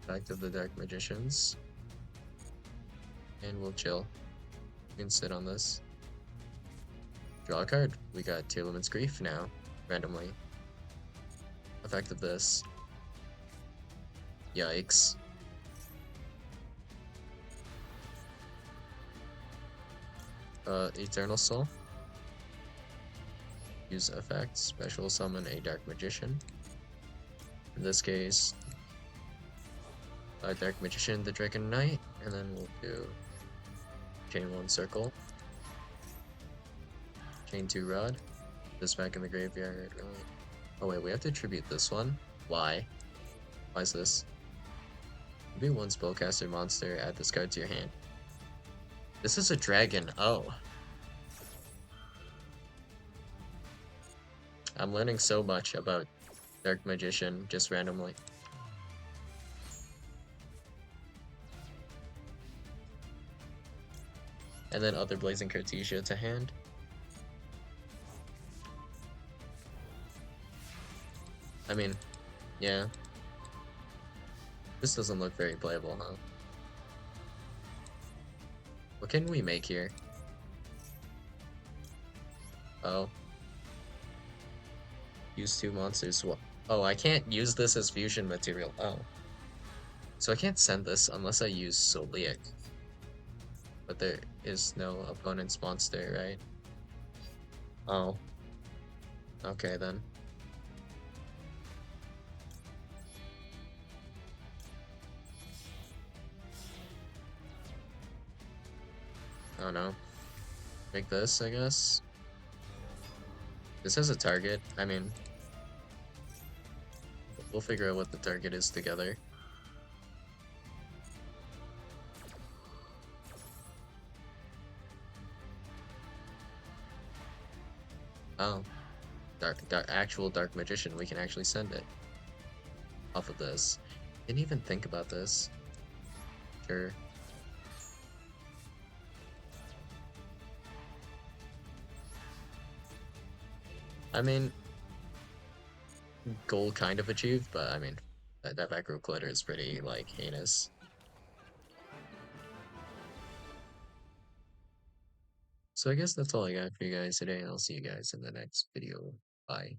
Back to the Dark Magicians. And we'll chill. We can sit on this. Draw a card. We got Tearlament's Grief now, randomly. Effect of this. Yikes. Eternal Soul. Use effect, special summon a Dark Magician. In this case, Dark Magician, the Dragon Knight, and then we'll do Chain 1 Circle. Chain 2 Rod. This back in the graveyard. Oh wait, we have to tribute this one. Why? Why is this? Be one spellcaster monster, add this card to your hand. This is a dragon. Oh. I'm learning so much about Dark Magician just randomly. And then other Blazing Cartesia to hand. I mean, yeah. This doesn't look very playable, huh? What can we make here? Oh. Use 2 monsters. Oh, I can't use this as fusion material. Oh. So I can't send this unless I use Soliac. But there is no opponent's monster, right? Oh. Okay then. Oh no. Make this, I guess. This has a target. I mean, we'll figure out what the target is together. Oh. Actual Dark Magician. We can actually send it. Off of this. Didn't even think about this. Sure. I mean, goal kind of achieved, but I mean, that back row clutter is pretty, like, heinous. So I guess that's all I got for you guys today, and I'll see you guys in the next video. Bye.